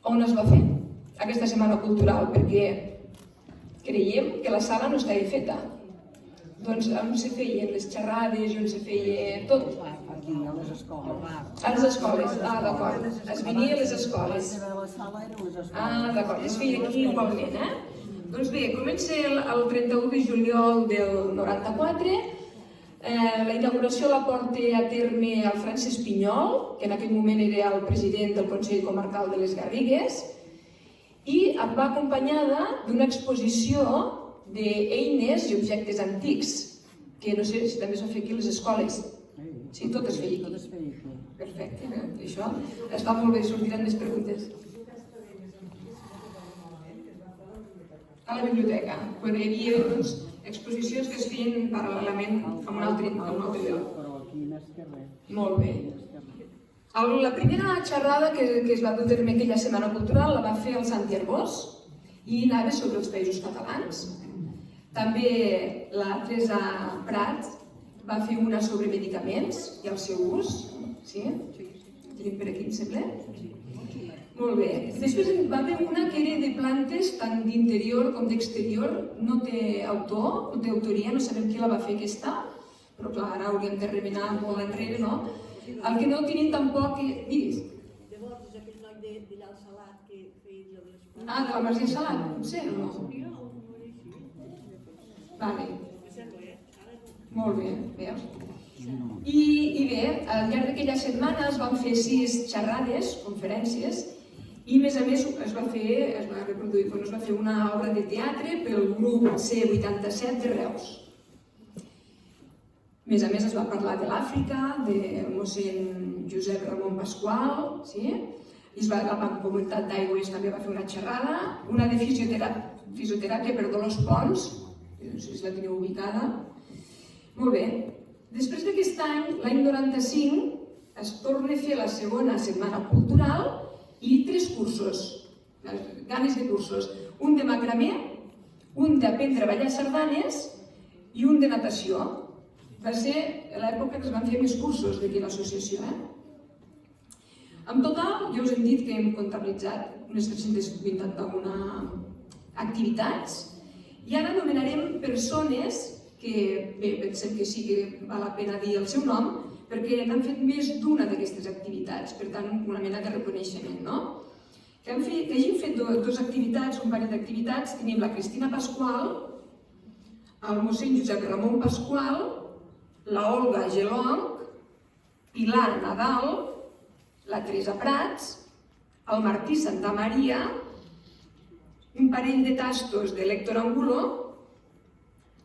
on es va fer aquesta setmana cultural, perquè creiem que la sala no estava feta. Doncs on se feien les xerrades i on se feia tot? Aquí, a les escoles. A les escoles, d'acord. Es venia a les escoles. La sala era a les escoles. D'acord, es feia aquí igualment, Doncs bé, comença el 31 de juliol del 94. La inauguració la porta a terme el Francesc Pinyol, que en aquell moment era el president del Consell Comarcal de les Garrigues, i va acompanyada d'una exposició d'eines i objectes antics, que no sé si també es va fer aquí a les escoles. Sí, tot es feia aquí. Perfecte, això està molt bé, sortiran més preguntes. A la biblioteca, quan hi havia exposicions que es feien paral·lelament a un altre lloc. Però aquí més que res. Molt bé. La primera xerrada que es va dur a terme aquella setmana cultural la va fer el Santi Arbós i anava sobre els països catalans. També la Teresa Prat va fer una sobre medicaments i el seu ús. Sí? Tenim per aquí, em sembla? Molt bé. Després va haver una que era de plantes tant d'interior com d'exterior. No té autor, no té autoria, no sabem qui la va fer aquesta, però clar, ara hauríem de remenar molt enrere, no? El que no tenim tampoc... Digues. Llavors, és aquell noi d'allà al Salat que feia les plantes. De la Mercè Salat, potser, o no? Vale. Molt bé, veus? I bé, al llarg d'aquella setmana es van fer 6 xerrades, conferències, i a més es va fer una obra de teatre pel grup C87 de Reus. A més es va parlar de l'Àfrica, del mossèn Josep Ramon Pasqual, sí? I la Mancomunitat d'Aigües també va fer una xerrada, una de fisioteràpia per Dolors Pons, no sé si la teniu ubicada. Molt bé. Després d'aquest any, l'any 95, es torna a fer la segona setmana cultural i 3 cursos, ganes de cursos, un de macramé, un d'aprendre a ballar sardanes i un de natació. Va ser l'època que es van fer més cursos d'aquí a l'associació. En total, ja us hem dit que hem comptabilitzat unes 381 activitats i ara anomenarem persones que, bé, pensem que sí que val la pena dir el seu nom, perquè n'han fet més d'una d'aquestes activitats, per tant, una mena de reconeixement, no? Que hagin fet 2 activitats, un parell d'activitats, tenim la Cristina Pasqual, el mossèn Josep Ramon Pasqual, la Olga Gelong, Pilar Nadal, la Teresa Prats, el Martí Santamaria, un parell de tastos de l'Héctor Angulo,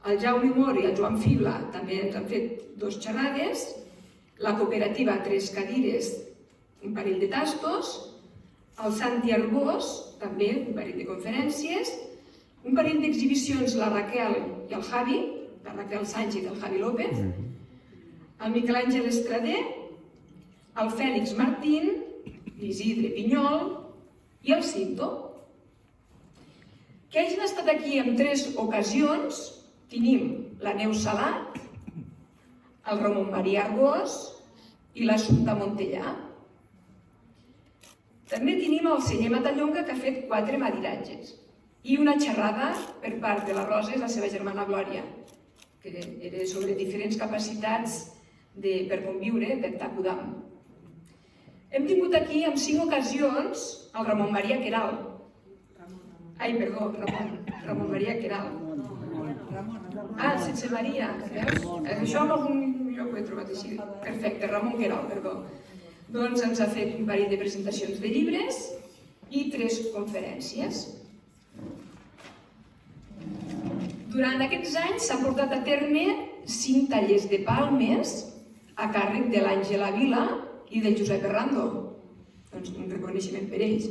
el Jaume Mor i el Joan Fibla també ens han fet 2 xerrades, la cooperativa 3 cadires, un parell de tastos, el Santi Arbós, també un parell de conferències, un parell d'exhibicions, la Raquel i el Javi, la Raquel Sánchez i el Javi López, el Miquel Àngel Estrader, el Fèlix Martín, l'Isidre Pinyol i el Cinto. Que hagin estat aquí en 3 ocasions, tenim la Neus Salat, el Ramon Maria Arbós i l'Assumpta Montellà. També tenim el Senyer Matallonga, que ha fet 4 madiratges i una xerrada per part de la Rosa i la seva germana Glòria, que era sobre diferents capacitats per conviure del Takudam. Hem tingut aquí en 5 ocasions el Ramon Maria Queralt. Ramon Maria Queralt. Sense Maria, veus? Això en algun lloc ho he trobat així. Perfecte, Ramon Queralt, perdó. Doncs ens ha fet un parell de presentacions de llibres i 3 conferències. Durant aquests anys s'ha portat a terme 5 tallers de palmes a càrrec de l'Àngela Vila i del Josep Errando. Doncs un reconeixement per ells.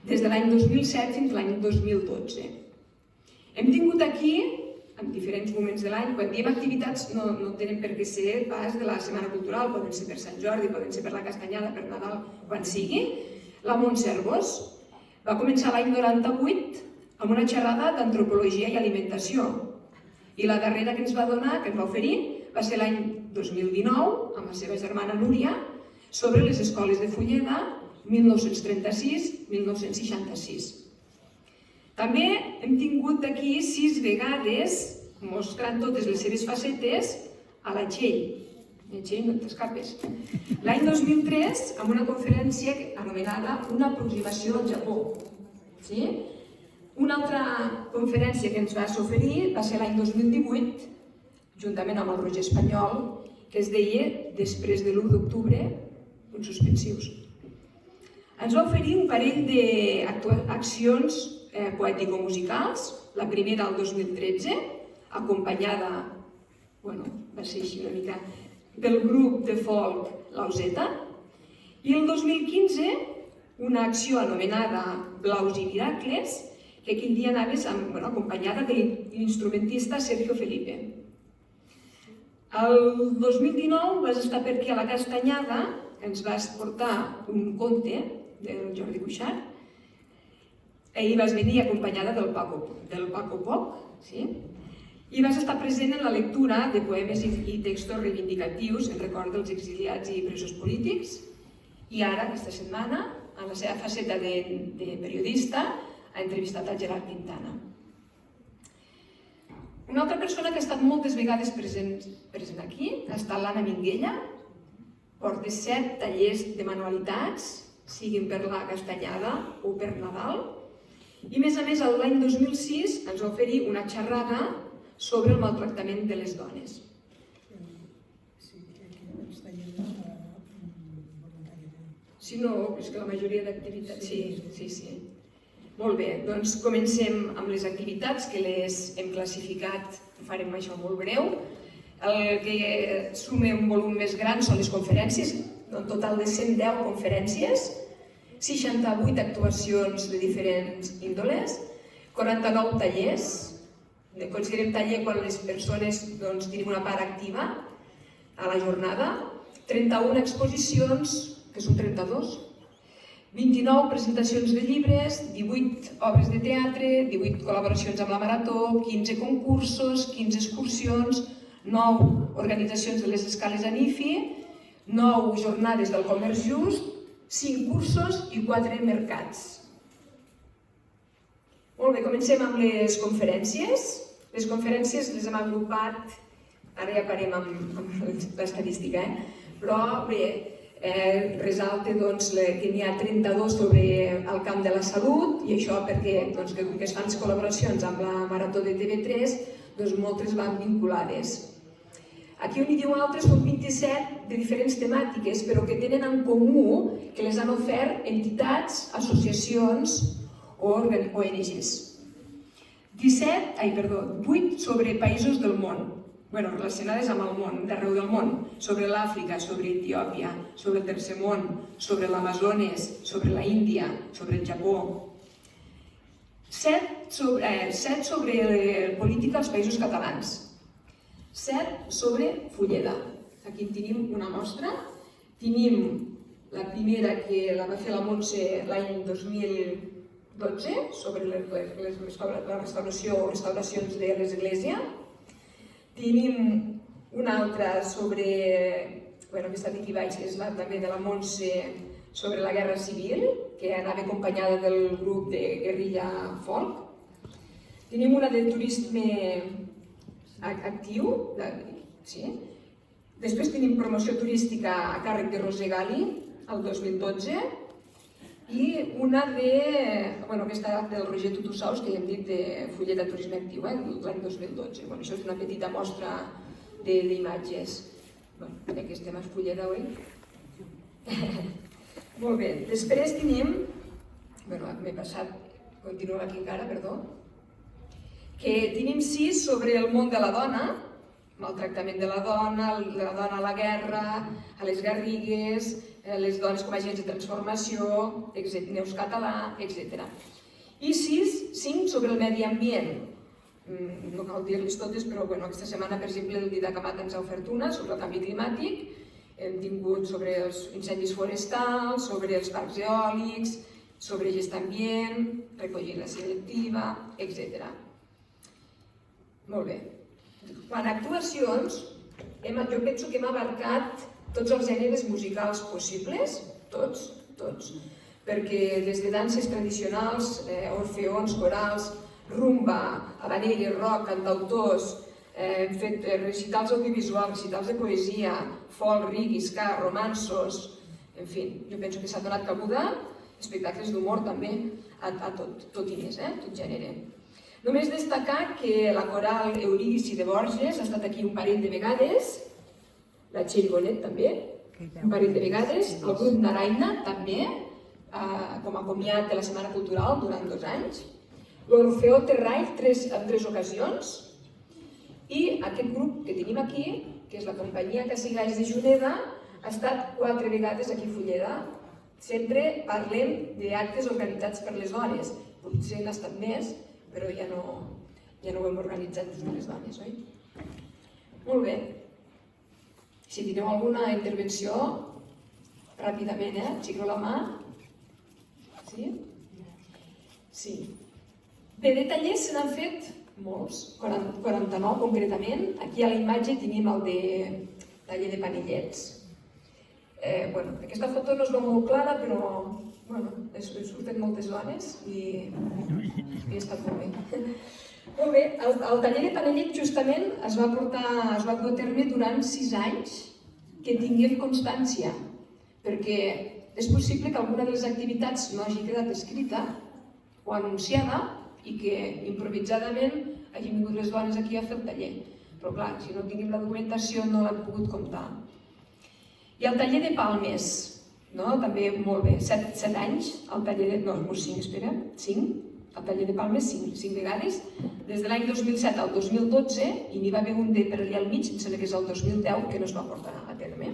Des de l'any 2007 fins a l'any 2012. Hem tingut aquí, en diferents moments de l'any, quan diem activitats no tenen per què ser pas de la Setmana Cultural, poden ser per Sant Jordi, poden ser per la Castanyada, per Nadal, quan sigui. La Montse Arbós va començar l'any 98 amb una xerrada d'antropologia i alimentació. I la darrera que ens va donar, que ens va oferir, va ser l'any 2019, amb la seva germana Núria, sobre les escoles de Fulleda, 1936-1966. També hem tingut aquí 6 vegades, mostrant totes les seves facetes, a la Txell. La Txell, no t'escapes. L'any 2003, amb una conferència anomenada Una aproximació al Japó. Una altra conferència que ens va oferir va ser l'any 2018, juntament amb el Roger Espanyol, que es deia Després de l'1 d'octubre, punts suspensius. Ens va oferir un parell d'accions poètico-musicals, la primera el 2013, acompanyada, va ser així una mica, del grup de folk Lauseta, i el 2015 una acció anomenada Blaus i Miracles, que aquell dia anaves acompanyada de l'instrumentista Sergio Felipe. El 2019 vas estar per aquí a la Castanyada, ens vas portar un conte del Jordi Cuixart, i vas venir acompanyada del Paco Poc, i vas estar present en la lectura de poemes i textos reivindicatius en record dels exiliats i presos polítics, i ara, aquesta setmana, en la seva faceta de periodista, ha entrevistat el Gerard Quintana. Una altra persona que ha estat moltes vegades present aquí ha estat l'Anna Minguella, porta 7 tallers de manualitats, siguin per la Castanyada o per Nadal, i a més l'any 2006 ens va oferir una xerrada sobre el maltractament de les dones. Si no, és que la majoria d'activitats... Sí. Molt bé, doncs comencem amb les activitats, que les hem classificat, farem això molt breu. El que suma un volum més gran són les conferències, un total de 110 conferències, 68 actuacions de diferents índoles, 49 tallers, considerem taller quan les persones tenim una part activa a la jornada, 31 exposicions, que són 32, 29 presentacions de llibres, 18 obres de teatre, 18 col·laboracions amb la Marató, 15 concursos, 15 excursions, 9 organitzacions de les escales a NIFI, 9 jornades del comerç just, 5 cursos i 4 mercats. Molt bé, comencem amb les conferències. Les conferències les hem agrupat, ara ja parem amb l'estadística, però bé, resalta que n'hi ha 32 sobre el camp de la salut, i això perquè que es fan col·laboracions amb la Marató de TV3, moltes van vinculades. Aquí on hi diu altres són 27 de diferents temàtiques, però que tenen en comú que les han ofert entitats, associacions o ONGs. 8 sobre països del món, relacionades amb el món, d'arreu del món, sobre l'Àfrica, sobre Etiòpia, sobre el Tercer Món, sobre l'Amazones, sobre la Índia, sobre el Japó. 7 sobre política als països catalans. 7 sobre Fulleda. Aquí en tenim una mostra. Tenim la primera que la va fer la Montse l'any 2012 sobre la restauració o restauracions de l'església. Tenim una altra sobre, que està aquí baix, que és també de la Montse, sobre la Guerra Civil, que anava acompanyada del grup de guerrilla folk. Tenim una de turisme actiu, després tenim promoció turística a càrrec de Roser Gali, el 2012, i una aquesta del Roger Tutussaus, que ja hem dit de Fulleda Turisme Actiu, l'any 2012. Això és una petita mostra d'imatges. Ja que estem a Fulleda, oi? Molt bé, després tenim, m'he passat, continuo aquí encara, perdó, que tenim 6 sobre el món de la dona, maltractament de la dona a la guerra, a les garrigues, les dones com a agents de transformació, Neus Català, etc. I 5 sobre el medi ambient. No cal dir-les totes, però aquesta setmana, per exemple, el Didacamat ens ha ofert una sobre el canvi climàtic. Hem tingut sobre els incendis forestals, sobre els parcs eòlics, sobre gest ambient, recollida selectiva, etc. Molt bé. Quan a actuacions, jo penso que hem abarcat tots els gèneres musicals possibles, tots, perquè des de danses tradicionals, orfeons, corals, rumba, habaneres, rock, cantautors, hem fet recitals audiovisuals, recitals de poesia, folk, reggae, ska, romanços, en fi, jo penso que s'ha donat cabuda, espectacles d'humor també, a tot i més, tot gènere. Només destacar que la coral Eurídice de Borges ha estat aquí un parell de vegades, la Txell Bonet també, un parell de vegades, el grup Naraina també, com a comiat de la Setmana Cultural durant 2 anys, l'Orfeó Terrail en 3 ocasions, i aquest grup que tenim aquí, que és la companyia Cassigais de Juneda, ha estat 4 vegades aquí a Fulleda. Sempre parlem d'actes organitzats per les dones, potser n'ha estat més, però ja no ho hem organitzat des de les dones, oi? Molt bé. Si teniu alguna intervenció, ràpidament, aixequeu la mà. Sí? Sí. Bé, de tallers se n'han fet molts, 49 concretament. Aquí a la imatge tenim el de taller de panellets. Aquesta foto no es veu molt clara, però surten moltes dones i ha estat molt bé. Molt bé, el taller de panellet justament es va dur a terme durant 6 anys que tinguem constància, perquè és possible que alguna de les activitats no hagi quedat escrita o anunciada i que improvisadament hagin vingut les dones aquí a fer el taller. Però clar, si no tinguem la documentació no l'hem pogut comptar. I el taller de Palmes, també molt bé, 7 anys, el taller de... No, 5, espera, 5. El taller de Palmes 5 vegades, des de l'any 2007 al 2012, i n'hi va haver un de per allà al mig, em sembla que és el 2010, que no es va portar a terme,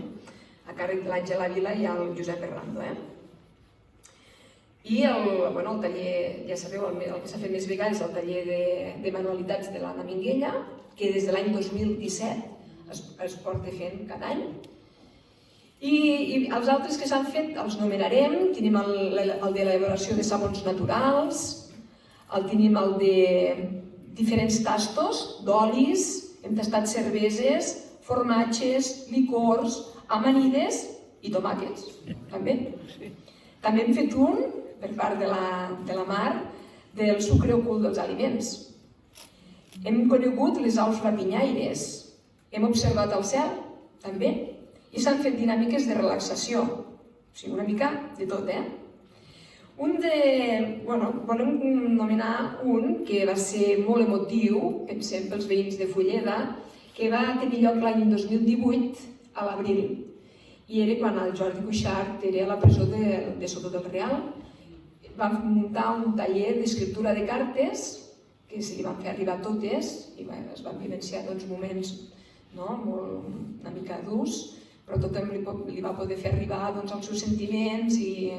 a càrrec de l'Àngel Ávila i el Josep Errando. I el taller, ja sabeu, el que s'ha fet més vegades, el taller de manualitats de l'Anna Minguella, que des de l'any 2017 es porta fent cada any. I els altres que s'han fet els nomenarem. Tenim el de l'elaboració de sabons naturals, tenim el de diferents tastos, d'olis, hem tastat cerveses, formatges, licors, amanides i tomàquets, també. També hem fet un, per part de la Mar, del sucre ocult dels aliments. Hem conegut les aus rapinyaires, hem observat el cel, també, i s'han fet dinàmiques de relaxació, o sigui, una mica de tot, Volem nomenar un que va ser molt emotiu, pensem pels veïns de Fulleda, que va tenir lloc l'any 2018, a l'abril, i era quan el Jordi Cuixart era a la presó de Soto del Real. Vam muntar un taller d'escriptura de cartes, que se li van fer arribar totes, i es van vivenciar moments una mica durs, però tothom li va poder fer arribar els seus sentiments i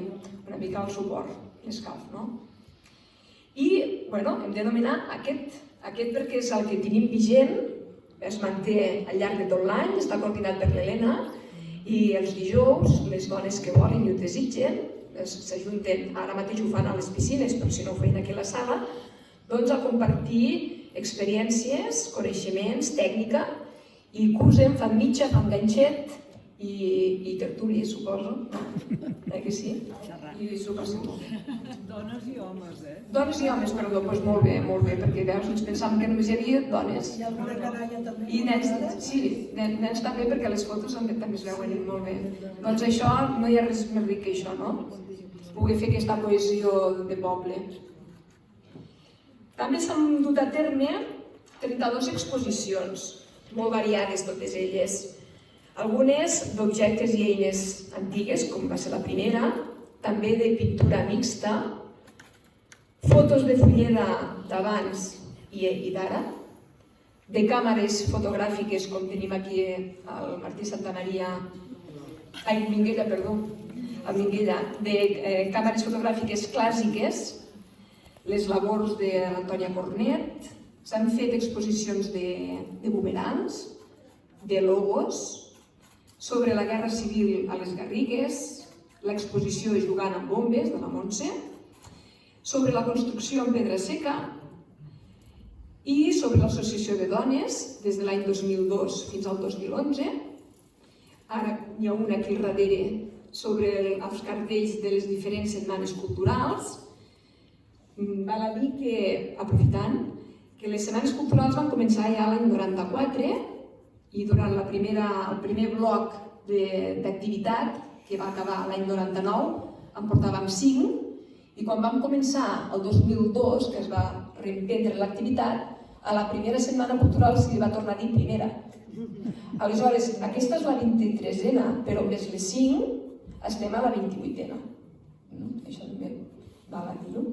una mica el suport, l'escalf. I hem de nomenar aquest perquè és el que tenim vigent, es manté al llarg de tot l'any, està coordinat per l'Helena, i els dijous les dones que volen i ho desitgen s'ajunten, ara mateix ho fan a les piscines, però si no ho feien aquí a la sala, doncs a compartir experiències, coneixements, tècnica, i cursen, fan mitja, fan ganxet i tertúlia, suposo. Que sí? I supersegur. Dones i homes, Dones i homes, perdó, doncs molt bé, perquè veus, ens pensàvem que només hi havia dones. Hi ha alguna canalla també? I nens, sí, nens també, perquè les fotos també es veuen molt bé. Doncs això, no hi ha res més ric que això, no? Poder fer aquesta cohesió de poble. També s'han dut a terme 32 exposicions, molt variades totes elles. Algunes d'objectes i eines antigues, com va ser la primera, també de pintura mixta, fotos de Fulleda d'abans i d'ara, de càmeres fotogràfiques, com tenim aquí el Martí Santamaria, Minguella, de càmeres fotogràfiques clàssiques, les labors de l'Antònia Cornet, s'han fet exposicions de bumerangs, de logos, sobre la Guerra Civil a les Garrigues, l'exposició Jugant amb bombes, de la Montse, sobre la construcció en pedra seca i sobre l'associació de dones des de l'any 2002 fins al 2011. Ara hi ha una aquí darrere sobre els cartells de les diferents setmanes culturals. Val a dir que, aprofitant, que les setmanes culturals van començar ja l'any 94 i durant el primer bloc d'activitat, que va acabar l'any 99, en portàvem 5, i quan vam començar el 2002, que es va reemprendre l'activitat, a la primera setmana cultural se li va tornar a dir primera. Aleshores, aquesta és la 23a, però més les 5 estem a la 28a. Això també val a dir-ho.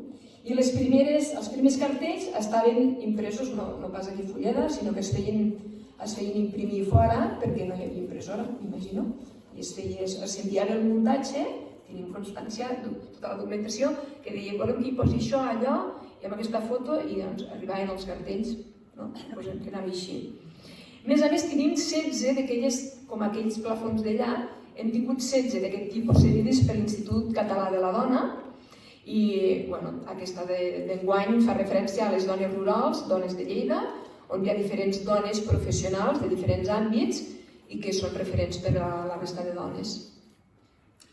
I els primers cartells estaven impresos, no pas aquí a Fulleda, sinó que es feien imprimir fora, perquè no hi havia impressora, m'imagino, i s'enviava el muntatge, tenim constància de tota la documentació, que deia, volem que hi posi això, allò, i amb aquesta foto, i arribaven els cartells, que anava així. A més, tenim 16 d'aquelles, com aquells plafons d'allà, hem tingut 16 d'aquest tipus cedides per l'Institut Català de la Dona, i aquesta d'enguany fa referència a les dones rurals, dones de Lleida, on hi ha diferents dones professionals de diferents àmbits i que són referents per a la resta de dones.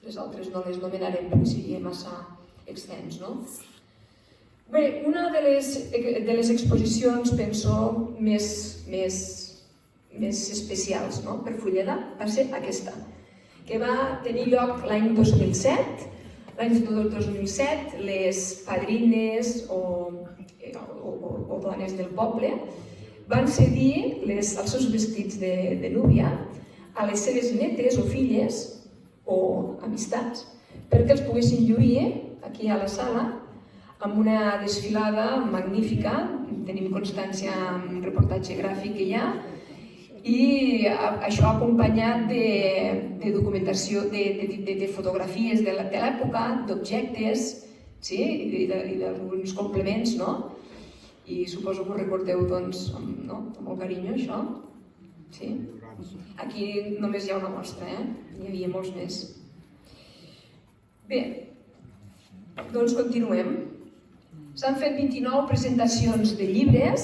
Les altres no les nomenarem perquè seria massa extens, no? Bé, una de les exposicions, penso, més especials per Fulleda va ser aquesta, que va tenir lloc l'any 2007. L'any 2007, les padrines o dones del poble van cedir els seus vestits de núvia a les seves netes o filles o amistats perquè els poguessin lluir aquí a la sala amb una desfilada magnífica. Tenim constància amb reportatge gràfic que hi ha, i això acompanyat de documentació, de fotografies de l'època, d'objectes i d'alguns complements, i suposo que ho recordeu amb molt carinyo, això. Aquí només hi ha una mostra, n'hi havia molts més. Bé, doncs continuem. S'han fet 29 presentacions de llibres.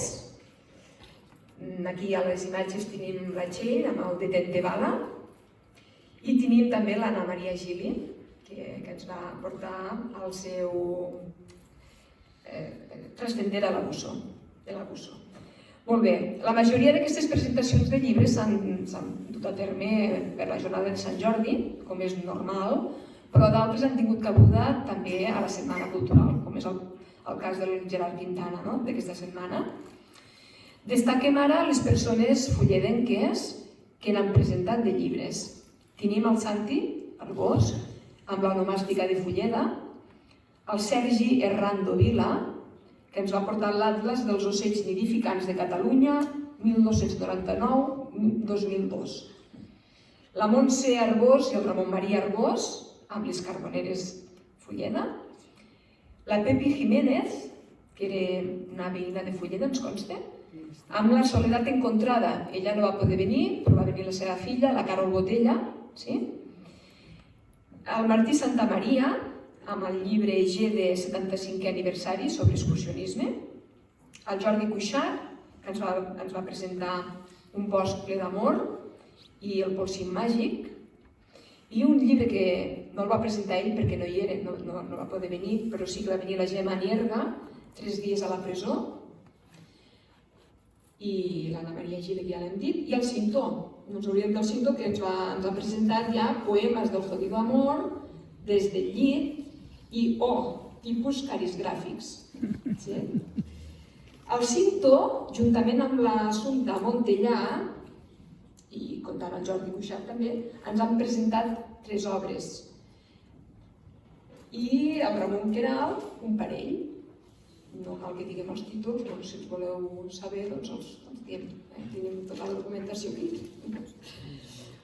Aquí a les imatges tenim la Txell amb el Detente Bala i tenim també l'Anna Maria Gili, que ens va portar el seu Trascender a l'Abuso. Molt bé, la majoria d'aquestes presentacions de llibres s'han dut a terme per la jornada de Sant Jordi, com és normal, però d'altres han tingut cabuda també a la Setmana Cultural, com és el cas del Gerard Quintana, no?, d'aquesta setmana. Destaquem ara les persones fulledenques que n'han presentat de llibres. Tenim el Santi Arbós, amb l'onomàstica de Fulleda, el Sergi Errando Vila, que ens va portar l'Atles dels ocells nidificants de Catalunya, 1999-2002. La Montse Arbós i el Ramon Maria Arbós, amb les Carboneres Fulleda. La Pepi Jiménez, que era una veïna de Fulleda, ens consta, amb la Soledat Encontrada. Ella no va poder venir, però va venir la seva filla, la Carol Botella. El Martí Santamaria, amb el llibre G de 75è aniversari sobre excursionisme. El Jordi Cuixart, que ens va presentar Un bosc ple d'amor i El polsim màgic. I un llibre que no el va presentar ell perquè no hi era, no va poder venir, però sí que va venir la Gemma Nierga, 3 dies a la presó, i l'Anna Maria Gili, que ja l'hem dit, i el Cinto. No ens hauríem del Cinto, que ens ha presentat ja poemes del Jodido Amor, Des del llit, i tipus carisgràfics. El Cinto, juntament amb l'Assumpta Montellà, i comptant el Jordi Cuixart també, ens han presentat 3 obres. I el Ramon Queralt, un parell. No cal que diguem els títols, però si els voleu saber, doncs els diem. Tenim tota la documentació aquí.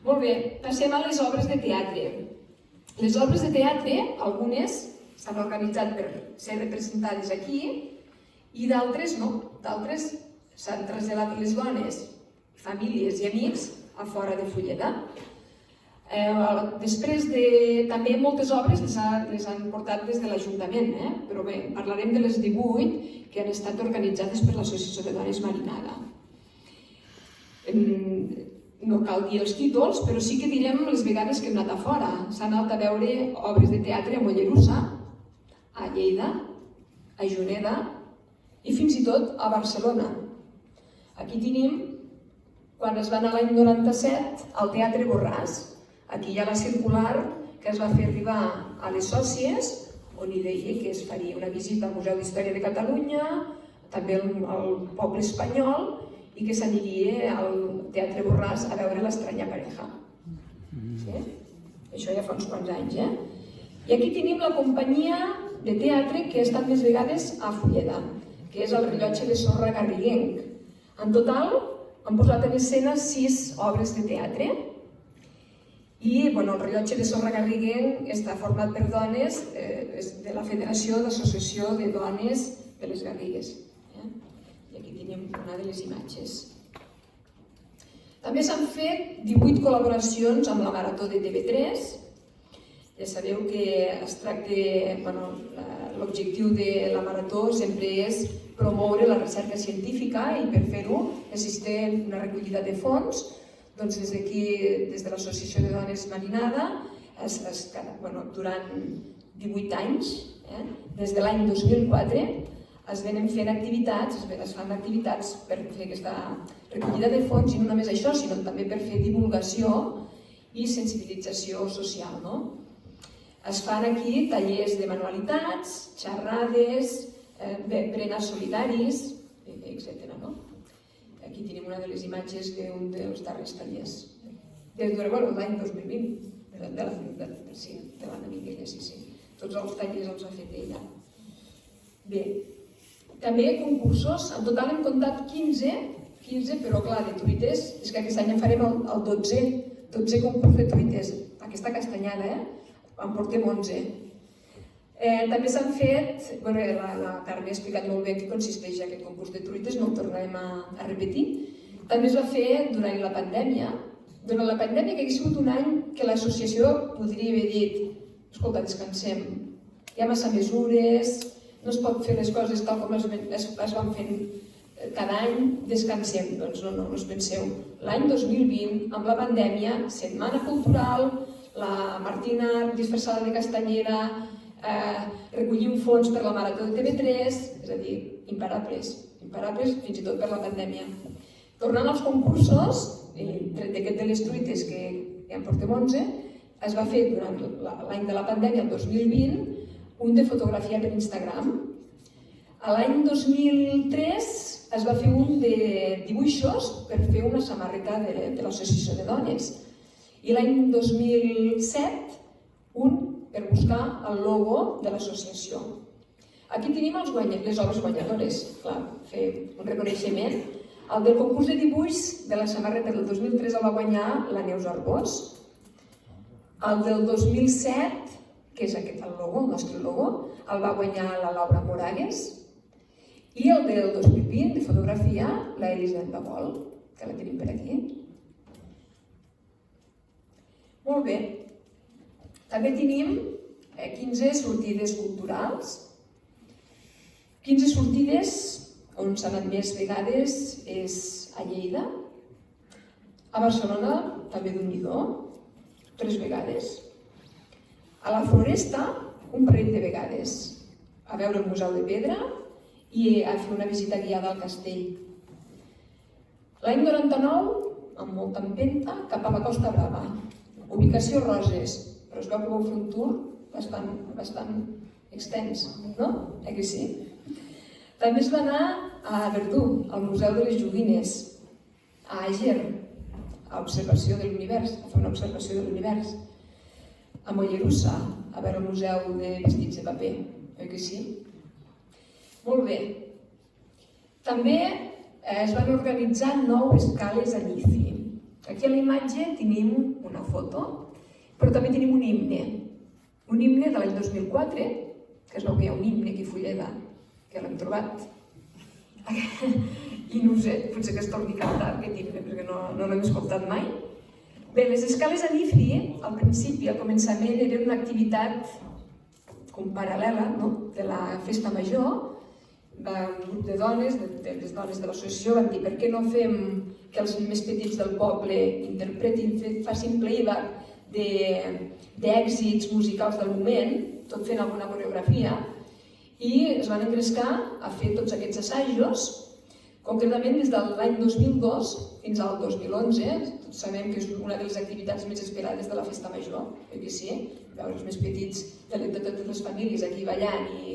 Molt bé, passem a les obres de teatre. Les obres de teatre, algunes s'han organitzat per ser representades aquí i d'altres no. D'altres s'han traslladat les dones, famílies i amics a fora de Fulleda. Després també moltes obres les han portat des de l'Ajuntament, però bé, parlarem de les 18 que han estat organitzades per l'Associació de Dones Marinada. No cal dir els títols, però sí que direm les vegades que hem anat a fora. S'han anat a veure obres de teatre a Mollerussa, a Lleida, a Juneda i fins i tot a Barcelona. Aquí tenim, quan es va anar l'any 97, al Teatre Borràs. Aquí hi ha la circular que es va fer arribar a les sòcies, on hi deia que es faria una visita al Museu d'Història de Catalunya, també al poble espanyol, i que s'aniria al Teatre Borràs a veure l'Estranya Pareja. Això ja fa uns quants anys, I aquí tenim la companyia de teatre que ha estat més vegades a Fulleda, que és el Rellotge de Sorra Garriguenc. En total, han posat en escena 6 obres de teatre i el Rellotge de Sorra Garriguenc està format per dones de la Federació d'Associació de Dones de les Garrigues. I aquí tenim una de les imatges. També s'han fet 18 col·laboracions amb la Marató de TV3. Ja sabeu que es tracta, l'objectiu de la Marató sempre és promoure la recerca científica i per fer-ho necessita una recollida de fons. Doncs des d'aquí, des de l'Associació de Dones Marinada, durant 18 anys, des de l'any 2004, es venen fent activitats, es fan activitats per fer aquesta recollida de fons i no només això, sinó també per fer divulgació i sensibilització social. Es fan aquí tallers de manualitats, xerrades, berenars solidaris, etc. Aquí tenim una de les imatges d'un dels darrers tallers, de l'any 2020, de l'Anna Minguella, sí. Tots els tallers els ha fet ella. Bé, també concursos, en total hem comptat 15, però clar, de truites, és que aquest any en farem el 12 concurs de truites. Aquesta castanyada, en portem 11. També s'han fet, la Carme ha explicat molt bé en què consisteix aquest concurs de truites, no ho tornarem a repetir. També es va fer durant la pandèmia, durant la pandèmia que hagués sigut un any que l'associació podria haver dit escolta, descansem, hi ha massa mesures, no es pot fer les coses tal com es van fent cada any, descansem. Doncs no us penseu. L'any 2020, amb la pandèmia, Setmana Cultural, la Martina disfressada de castanyera, recollint fons per la Marató de TV3, és a dir, imparables fins i tot per la pandèmia. Tornant als concursos, tret d'aquest de les truites, que ja en portem 11, es va fer durant l'any de la pandèmia, el 2020, un de fotografia per Instagram. L'any 2003 es va fer un de dibuixos per fer una samarreta de l'associació de dones. I l'any 2007, un per buscar el logo de l'associació. Aquí tenim les obres guanyadores, clar, fer un reconeixement. El del concurs de dibuix de la samarreta del 2003 el va guanyar la Neus Arbós. El del 2007, que és aquest el logo, el nostre logo, el va guanyar la Laura Moragues. I el del 2020, de fotografia, la Elisabet Bagol, que la tenim per aquí. Molt bé. També tenim 15 sortides culturals. 15 sortides on s'ha anat més vegades és a Lleida. A Barcelona també d'un-n'hi-do, 3 vegades. A la Floresta, un parell de vegades. A veure el Museu de Pedra i a fer una visita guiada al castell. L'any 99, amb molta empenta, cap a la Costa Brava. Ubicació Roses, però es veu que vau fer un tour bastant extens, no? Que sí? També es va anar a Verdú, al Museu de les Joguines, a Àger, a observació de l'univers, a fer una observació de l'univers, a Mollerussa, a veure el Museu de Vestits de Paper, oi que sí? Molt bé. També es van organitzar 9 escales a l'ICI. Aquí a la imatge tenim una foto, però també tenim un himne de l'any 2004, que es veu que hi ha un himne aquí a Fulleda, que l'hem trobat. I no ho sé, potser que es torni a cantar aquest himne, perquè no l'hem escoltat mai. Bé, les escales a l'ICI, al principi, al començament, eren una activitat com paral·lela de la festa major. Un grup de dones, de les dones de l'associació, van dir per què no fem que els més petits del poble interpretin, facin playback d'èxits musicals del moment, tot fent alguna coreografia, i es van engrescar a fer tots aquests assajos, concretament des de l'any 2002 fins al 2011. Tots sabem que és una de les activitats més esperades de la festa major, perquè sí, veure els més petits de totes les famílies aquí ballant i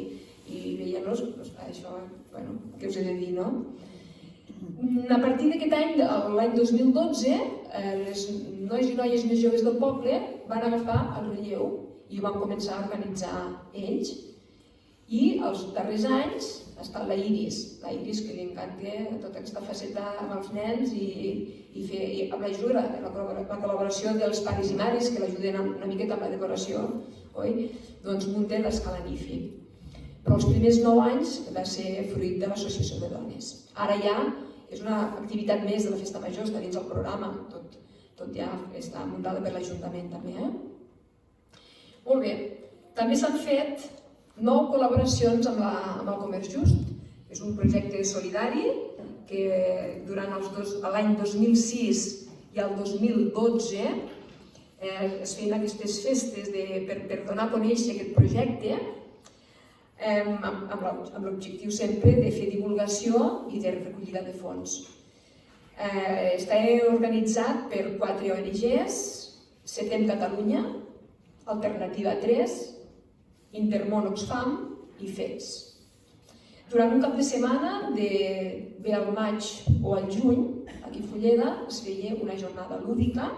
veient-los, això, què us he de dir, no? A partir d'aquest any, l'any 2012, les nois i noies més joves del poble van agafar el relleu i ho van començar a organitzar ells. I els darrers anys ha estat la Iris que li encanta tota aquesta faceta amb els nens i amb l'ajuda, la col·laboració dels pares i mares que l'ajuden una miqueta amb la decoració, oi? Doncs munten l'escala NIFI. Però els primers 9 anys va ser fruit de l'associació de dones. Ara ja és una activitat més de la festa major, està dins el programa, tot ja està muntada per l'Ajuntament també. Molt bé, també s'han fet 9 col·laboracions amb el Comerç Just. És un projecte solidari que durant l'any 2006 i el 2012 es feien aquestes festes per donar a conèixer aquest projecte amb l'objectiu sempre de fer divulgació i de recollida de fons. Està organitzat per 4 ONGs, Setem Catalunya, Alternativa 3, Intermón Oxfam i FETS. Durant un cap de setmana, bé al maig o al juny, aquí a Fulleda, es feia una jornada lúdica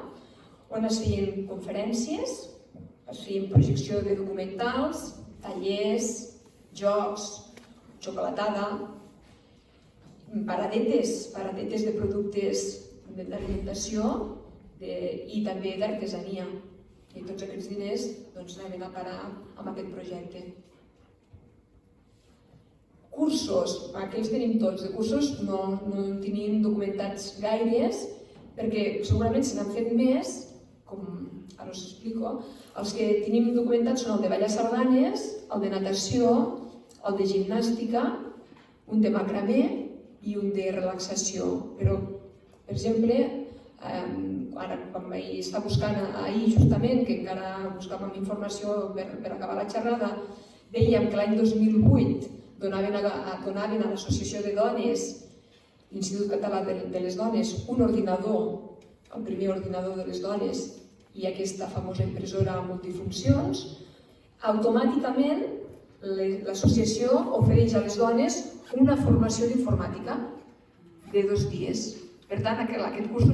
on es feien conferències, es feien projecció de documentals, tallers, jocs, xocolatada, paradetes de productes d'alimentació i també d'artesania. I tots aquests diners anaven a parar amb aquest projecte. Cursos, aquí els tenim tots. De cursos no en tenim documentats gaires, perquè segurament se n'han fet més, com ara us explico. Els que tenim documentats són el de ballar sardanes, el de natació, el de gimnàstica, un de macramé i un de relaxació. Però, per exemple, ara quan vaig estar buscant ahir justament, que encara buscàvem informació per acabar la xerrada, veiem que l'any 2008 donaven a l'Associació de Dones, l'Institut Català de les Dones, un ordinador, el primer ordinador de les dones, i aquesta famosa impressora multifuncions. Automàticament l'associació ofereix a les dones una formació d'informàtica de 2 dies. Per tant, aquest curs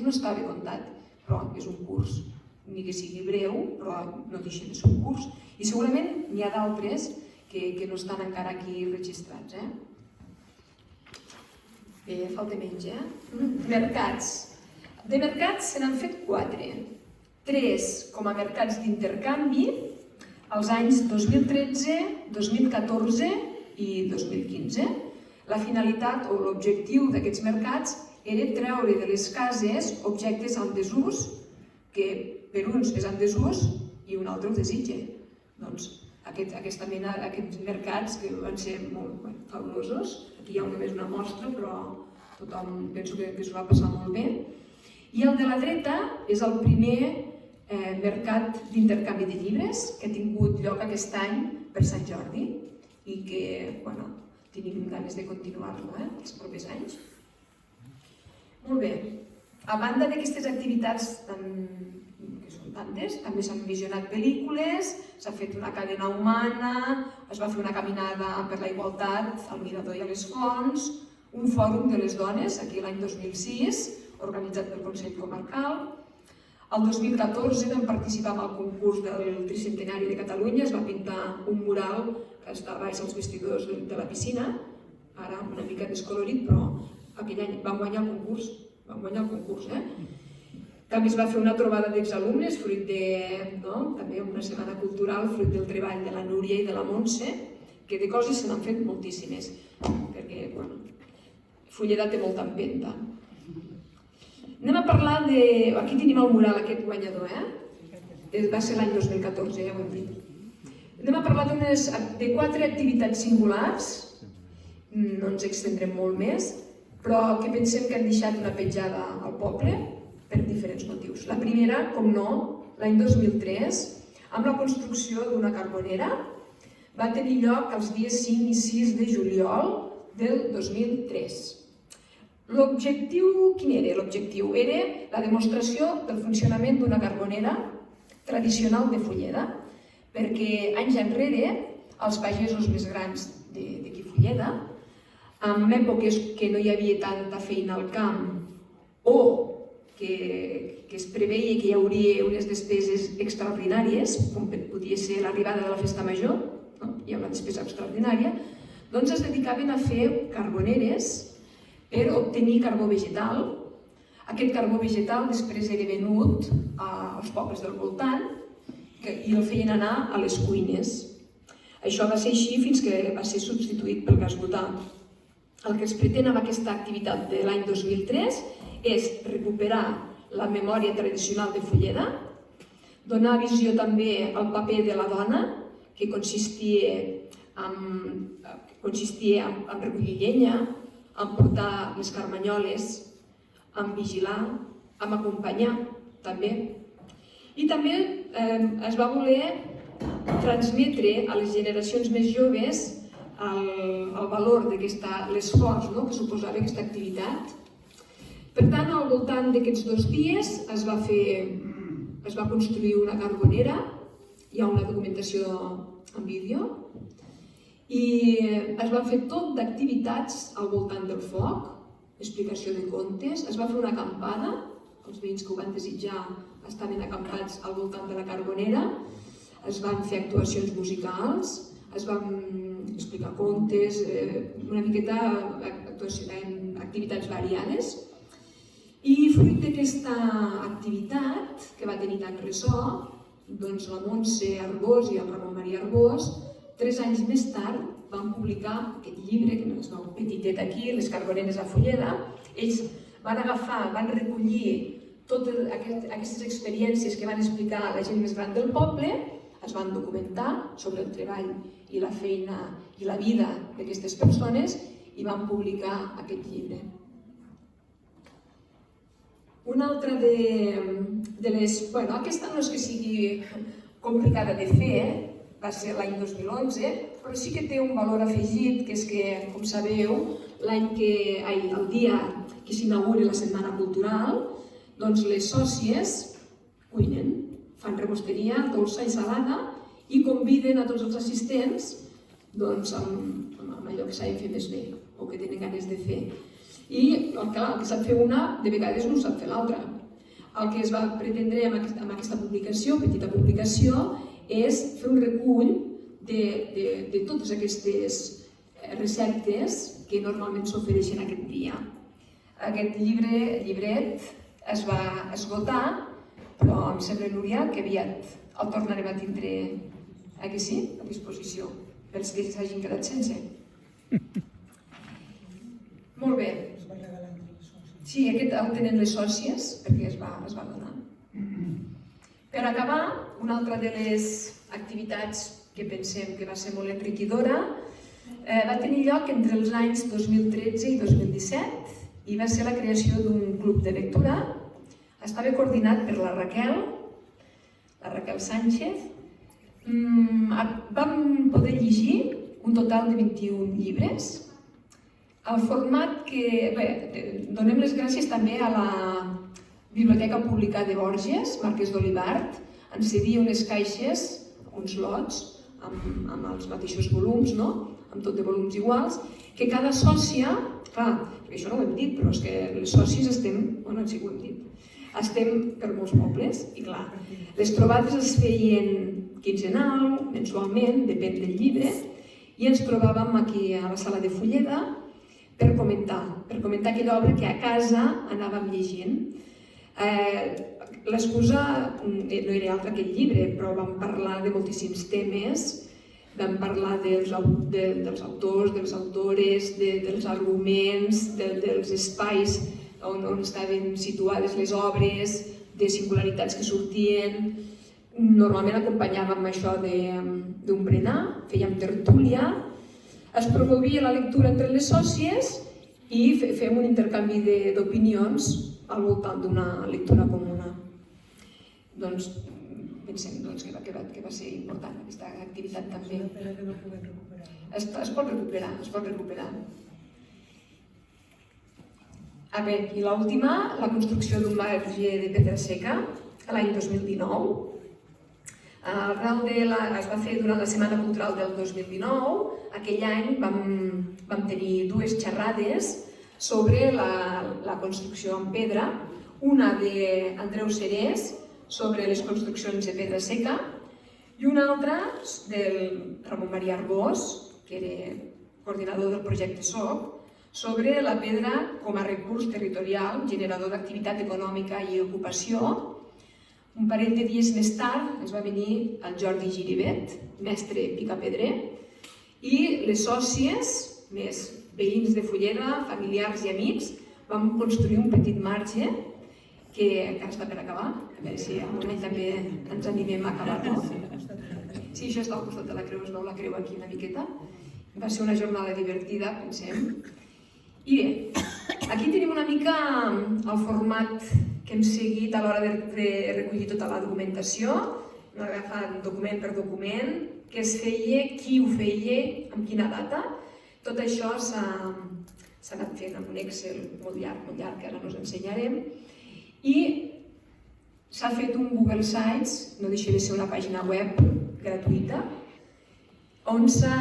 no estava comptat, però és un curs, ni que sigui breu, però no deixa de ser un curs. I segurament n'hi ha d'altres que no estan encara aquí registrats. Bé, falta menys, Mercats. De mercats se n'han fet 4. 3 com a mercats d'intercanvi els anys 2013, 2014 i 2015. La finalitat o l'objectiu d'aquests mercats era treure de les cases objectes en desús que per uns és en desús i un altre ho desitja. Doncs aquesta mena, aquests mercats que van ser molt fabulosos. Aquí hi ha només una mostra, però tothom penso que s'ho va passar molt bé. I el de la dreta és el primer mercat d'intercanvi de llibres que ha tingut lloc aquest any per Sant Jordi i que tenim ganes de continuar-lo els propers anys. Molt bé. A banda d'aquestes activitats que són tantes, també s'han visionat pel·lícules, s'ha fet una cadena humana, es va fer una caminada per la igualtat al Mirador i a les Fonts, un fòrum de les dones, aquí l'any 2006, organitzat pel Consell Comarcal. El 2014 vam participar en el concurs del Tricentenari de Catalunya, es va pintar un mural que estava als vestidors de la piscina, ara una mica descolorit, però aquell any vam guanyar el concurs. També es va fer una trobada d'exalumnes, fruit de també una setmana cultural, fruit del treball de la Núria i de la Montse, que de coses se n'han fet moltíssimes, perquè Fulleda té molta empenta. Anem a parlar de... Aquí tenim el mural aquest guanyador, va ser l'any 2014, ja ho hem dit. Anem a parlar de 4 activitats singulars, no ens extendrem molt més, però que pensem que han deixat una petjada al poble per diferents motius. La primera, com no, l'any 2003, amb la construcció d'una carbonera, va tenir lloc els dies 5 i 6 de juliol del 2003. L'objectiu, quin era? L'objectiu era la demostració del funcionament d'una carbonera tradicional de Fulleda, perquè anys enrere els pagesos més grans d'aquí Fulleda, en èpoques que no hi havia tanta feina al camp o que es preveia que hi hauria unes despeses extraordinàries, com podia ser l'arribada de la festa major, hi ha una despesa extraordinària, doncs es dedicaven a fer carboneres per obtenir carbó vegetal. Aquest carbó vegetal després era venut als pobles del voltant i el feien anar a les cuines. Això va ser així fins que va ser substituït pel gas butà. El que es pretén amb aquesta activitat de l'any 2003 és recuperar la memòria tradicional de Fulleda, donar visió també al paper de la dona, que consistia en recollir llenya, en portar les carmanyoles, en vigilar, en acompanyar també. I també es va voler transmetre a les generacions més joves el valor l'esforç que suposava aquesta activitat. Per tant, al voltant d'aquests 2 dies es va construir una carbonera, hi ha una documentació en vídeo, i es va fer tot d'activitats al voltant del foc, explicació de contes, es va fer una acampada, els veïns que ho van desitjar estaven acampats al voltant de la carbonera, es van fer actuacions musicals, es van explicar contes, una miqueta activitats variades. I fruit d'aquesta activitat, que va tenir tant ressò, doncs la Montse Arbós i el Ramon Maria Arbós, 3 anys més tard, van publicar aquest llibre, que es veu petitet aquí, Les carboneres a Fulleda. Ells van agafar, van recollir totes aquestes experiències que van explicar la gent més gran del poble, es van documentar sobre el treball i la feina i la vida d'aquestes persones i van publicar aquest llibre. Una altra de les... Bueno, aquesta no és que sigui complicada de fer, va ser l'any 2011, però sí que té un valor afegit, que és que, com sabeu, el dia que s'inaugura la Setmana Cultural, doncs les sòcies cuinen, fan reposteria, dolça i salada i conviden a tots els assistents amb allò que saben fer més bé o que tenen ganes de fer. I, clar, el que sap fer una, de vegades no sap fer l'altra. El que es va pretendre amb aquesta publicació, petita publicació, és fer un recull de totes aquestes receptes que normalment s'ofereixen aquest dia. Aquest llibret es va esgotar, però em sembla, Núria, que aviat el tornarem a tindre a disposició, pels que s'hagin quedat sense. Molt bé. Sí, aquest el tenen les sòcies, perquè es va donar. Per acabar, una altra de les activitats que pensem que va ser molt enriquidora va tenir lloc entre els anys 2013 i 2017 i va ser la creació d'un club de lectura. Estava coordinat per la Raquel Sánchez. Vam poder llegir un total de 21 llibres. El format que... Bé, donem les gràcies també a la Biblioteca Pública de Borges, Marquès d'Olivart, ens cedia unes caixes, uns lots, amb els mateixos volums, amb tot de volums iguals, que cada sòcia, clar, perquè això no ho hem dit, però és que les sòcies estem, bueno, sí que ho hem dit, estem per molts pobles, i clar, les trobades es feien quinzenal, mensualment, depèn del llibre, i ens trobàvem aquí a la sala de Fulleda per comentar aquella obra que a casa anàvem llegint. L'excusa no era altra que el llibre, però vam parlar de moltíssims temes, vam parlar dels autors, de les autores, dels arguments, dels espais on estaven situades les obres, de singularitats que sortien. Normalment acompanyàvem això d'un berenar, fèiem tertúlia, es promovia la lectura entre les sòcies i fèiem un intercanvi d'opinions al voltant d'una lectura comuna. Doncs pensem que va ser important aquesta activitat també. Es pot recuperar. I l'última, la construcció d'un marge de pedra seca, l'any 2019. Es va fer durant la Setmana Cultural del 2019. Aquell any vam tenir dues xerrades sobre la construcció en pedra, una d'Andreu Serés sobre les construccions de pedra seca i una altra del Ramon Maria Arbós, que era coordinador del projecte SOC, sobre la pedra com a recurs territorial generador d'activitat econòmica i ocupació. Un parell de dies més tard ens va venir el Jordi Giribet, mestre picapedrer, i les sòcies, més veïns de Fulleda, familiars i amics, vam construir un petit marge que encara està per acabar, a veure si algun any també ens animem a acabar-lo. Sí, això està al costat de la creu, es veu la creu aquí una miqueta. Va ser una jornada divertida, pensem. I bé, aquí tenim una mica el format que hem seguit a l'hora de recollir tota la documentació, agafant document per document, què es feia, qui ho feia, amb quina data. Tot això s'ha anat fent amb un Excel molt llarg, que ara us ensenyarem. I s'ha fet un Google Sites, no deixa de ser una pàgina web gratuïta, on s'ha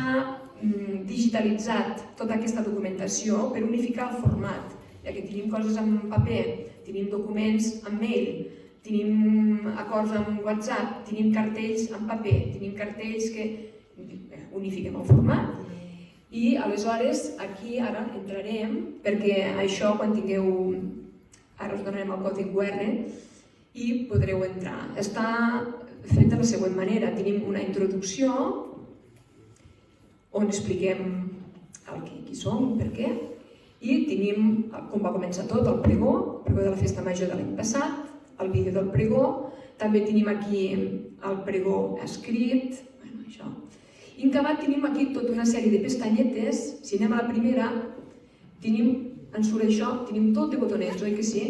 digitalitzat tota aquesta documentació per unificar el format, ja que tenim coses en paper, tenim documents en mail, tenim acords en WhatsApp, tenim cartells en paper, tenim cartells que unifiquem el format. I aleshores aquí ara entrarem, perquè això quan tingueu, ara us donarem el codi QR i podreu entrar. Està fet de la següent manera, tenim una introducció on expliquem qui som, per què, I tenim com va començar tot, el pregó de la Festa Major de l'any passat, el vídeo del pregó, també tenim aquí el pregó escrit, això. I en acabat tenim aquí tota una sèrie de pestanyetes. Si anem a la primera, ens surt això, tenim tot de botonets, oi que sí?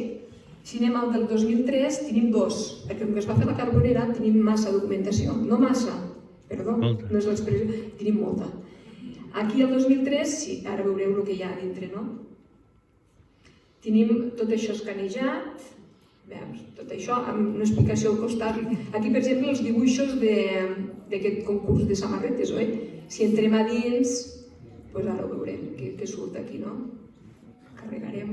Si anem al del 2003, tenim dos, perquè com que es va fer la Carbonera tenim massa documentació, no massa, perdó, no és l'expressió, tenim molta. Aquí el 2003, sí, ara veureu el que hi ha a dintre, no? Tenim tot això escanejat, veus, tot això amb una explicació al costat. Aquí, per exemple, els dibuixos d'aquest concurs de samarretes, oi? Si entrem a dins, doncs ara ho veurem, què surt aquí, no? Carregarem.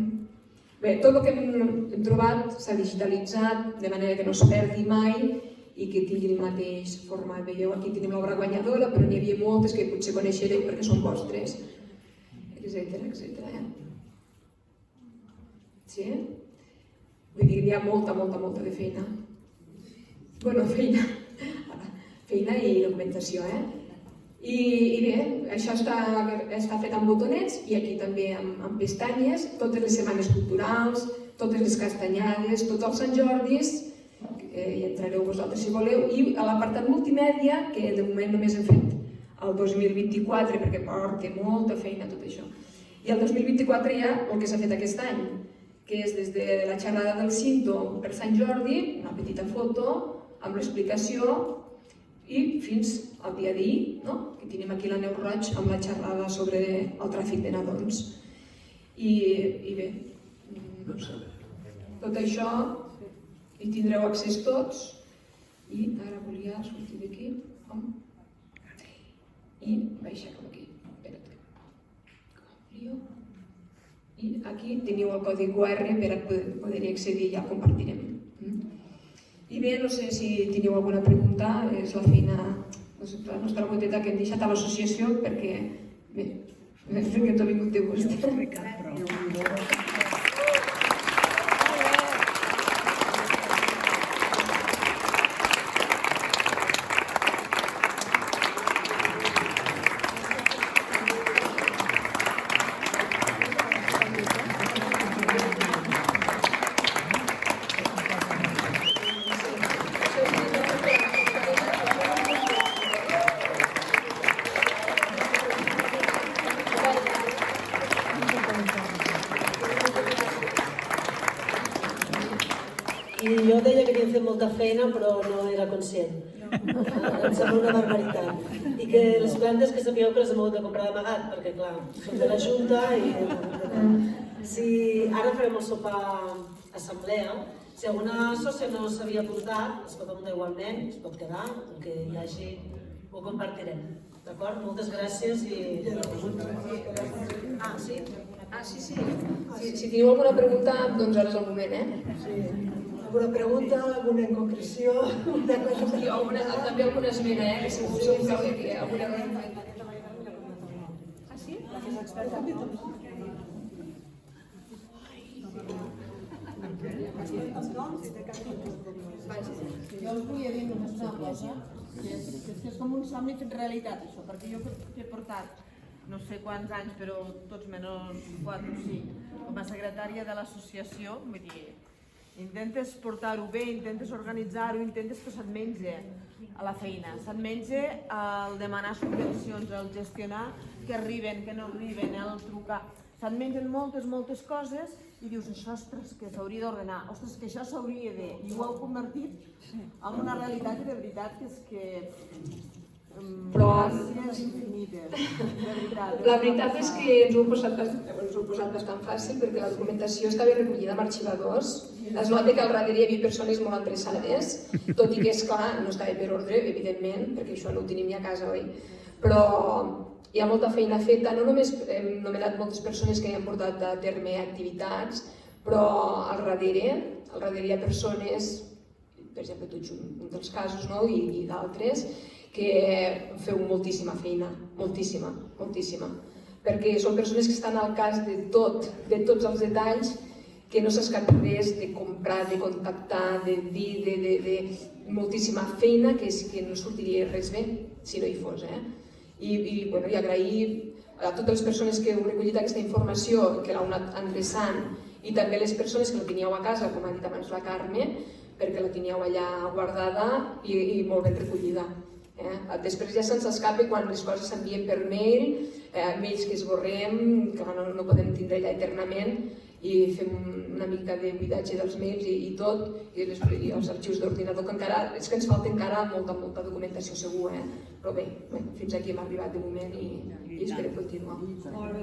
Bé, tot el que hem trobat s'ha digitalitzat de manera que no es perdi mai i que tingui el mateix format. Veieu, aquí tenim l'obra guanyadora, però n'hi havia moltes que potser coneixereu perquè són vostres, etcètera. Sí? Vull dir que hi ha molta de feina. Bueno, feina i documentació, I bé, això està fet amb botonets i aquí també amb pestanyes, totes les setmanes culturals, totes les castanyades, tots els Sant Jordis, hi entrareu vosaltres si voleu, i a l'apartat multimèdia, que de moment només hem fet el 2024 perquè porta molta feina tot això. I el 2024 ja el que s'ha fet aquest any, que és des de la xerrada del Cinto per Sant Jordi, una petita foto amb l'explicació, i fins al dia d'ahir, que tenim aquí la Neus Roig amb la xerrada sobre el tràfic de nadons. I bé, tot això hi tindreu accés tots i ara volia sortir d'aquí i baixar cap aquí. I aquí teniu el codi QR per a poder-hi accedir i ja el compartirem. I bé, no sé si teniu alguna pregunta, és la feina, la nostra goteta que hem deixat a l'associació perquè, bé, perquè tot ha vingut de gust. I jo deia que havíem fet molta feina, però no era conscient. Em sembla una barbaritat. I que les plantes que sapigueu que les hem hagut de comprar d'amagat, perquè clar, són de la Junta i... Si ara farem el sopar assemblea, si alguna sòcia no s'havia apuntat, es pot apuntar igualment, es pot quedar, el que hi hagi ho compartirem. D'acord? Moltes gràcies i... Ah, sí? Ah, sí. Si teniu alguna pregunta, doncs ara és el moment, Sí. Alguna pregunta, alguna inconcreció, una cosa... També alguna esmena, que si us segur que alguna... Ah, sí? Jo us volia dir només una cosa, que és com un somni fet realitat, això, perquè jo que he portat no sé quants anys, però tots menys 4 o 5, com a secretària de l'associació, vull dir, intentes portar-ho bé, intentes organitzar-ho, intentes que se't mengi a la feina, se't mengi el demanar subvencions, el gestionar que arriben, que no arriben, el trucar, se't mengen moltes coses i dius, això, ostres, que s'hauria d'ordenar, ostres, que això s'hauria de... I ho heu convertit en una realitat i de veritat que és que... Gràcies infinites, de veritat. La veritat és que ens ho heu posat bastant fàcil perquè la documentació estava recollida amb arxivadors. Es nota que al darrere hi havia persones molt endreçades, tot i que, esclar, no estava per ordre, evidentment, perquè això no ho tenim ni a casa, oi? Però hi ha molta feina feta, no només hem nomenat moltes persones que han portat a terme activitats, però al darrere hi ha persones, per exemple, tu ets un dels casos, no? I d'altres, que feu moltíssima feina, moltíssima, perquè són persones que estan al cas de tots els detalls, que no s'escapa res de comprar, de contactar, de dir, de moltíssima feina que no sortiria res bé si no hi fos. I agrair a totes les persones que heu recollit aquesta informació, que l'heu anat endreçant, i també les persones que la teníeu a casa, com ha dit abans la Carme, perquè la teníeu allà guardada i molt ben recollida. Després ja se'ns escapa quan les coses s'envien per mail, mails que esborrem, que no podem tindre allà eternament, i fem una mica de buidatge dels mails i tot, i els arxius d'ordinador, que encara és que ens falta encara molta documentació segur, però bé, fins aquí hem arribat de moment i esperem continuar. Molt bé.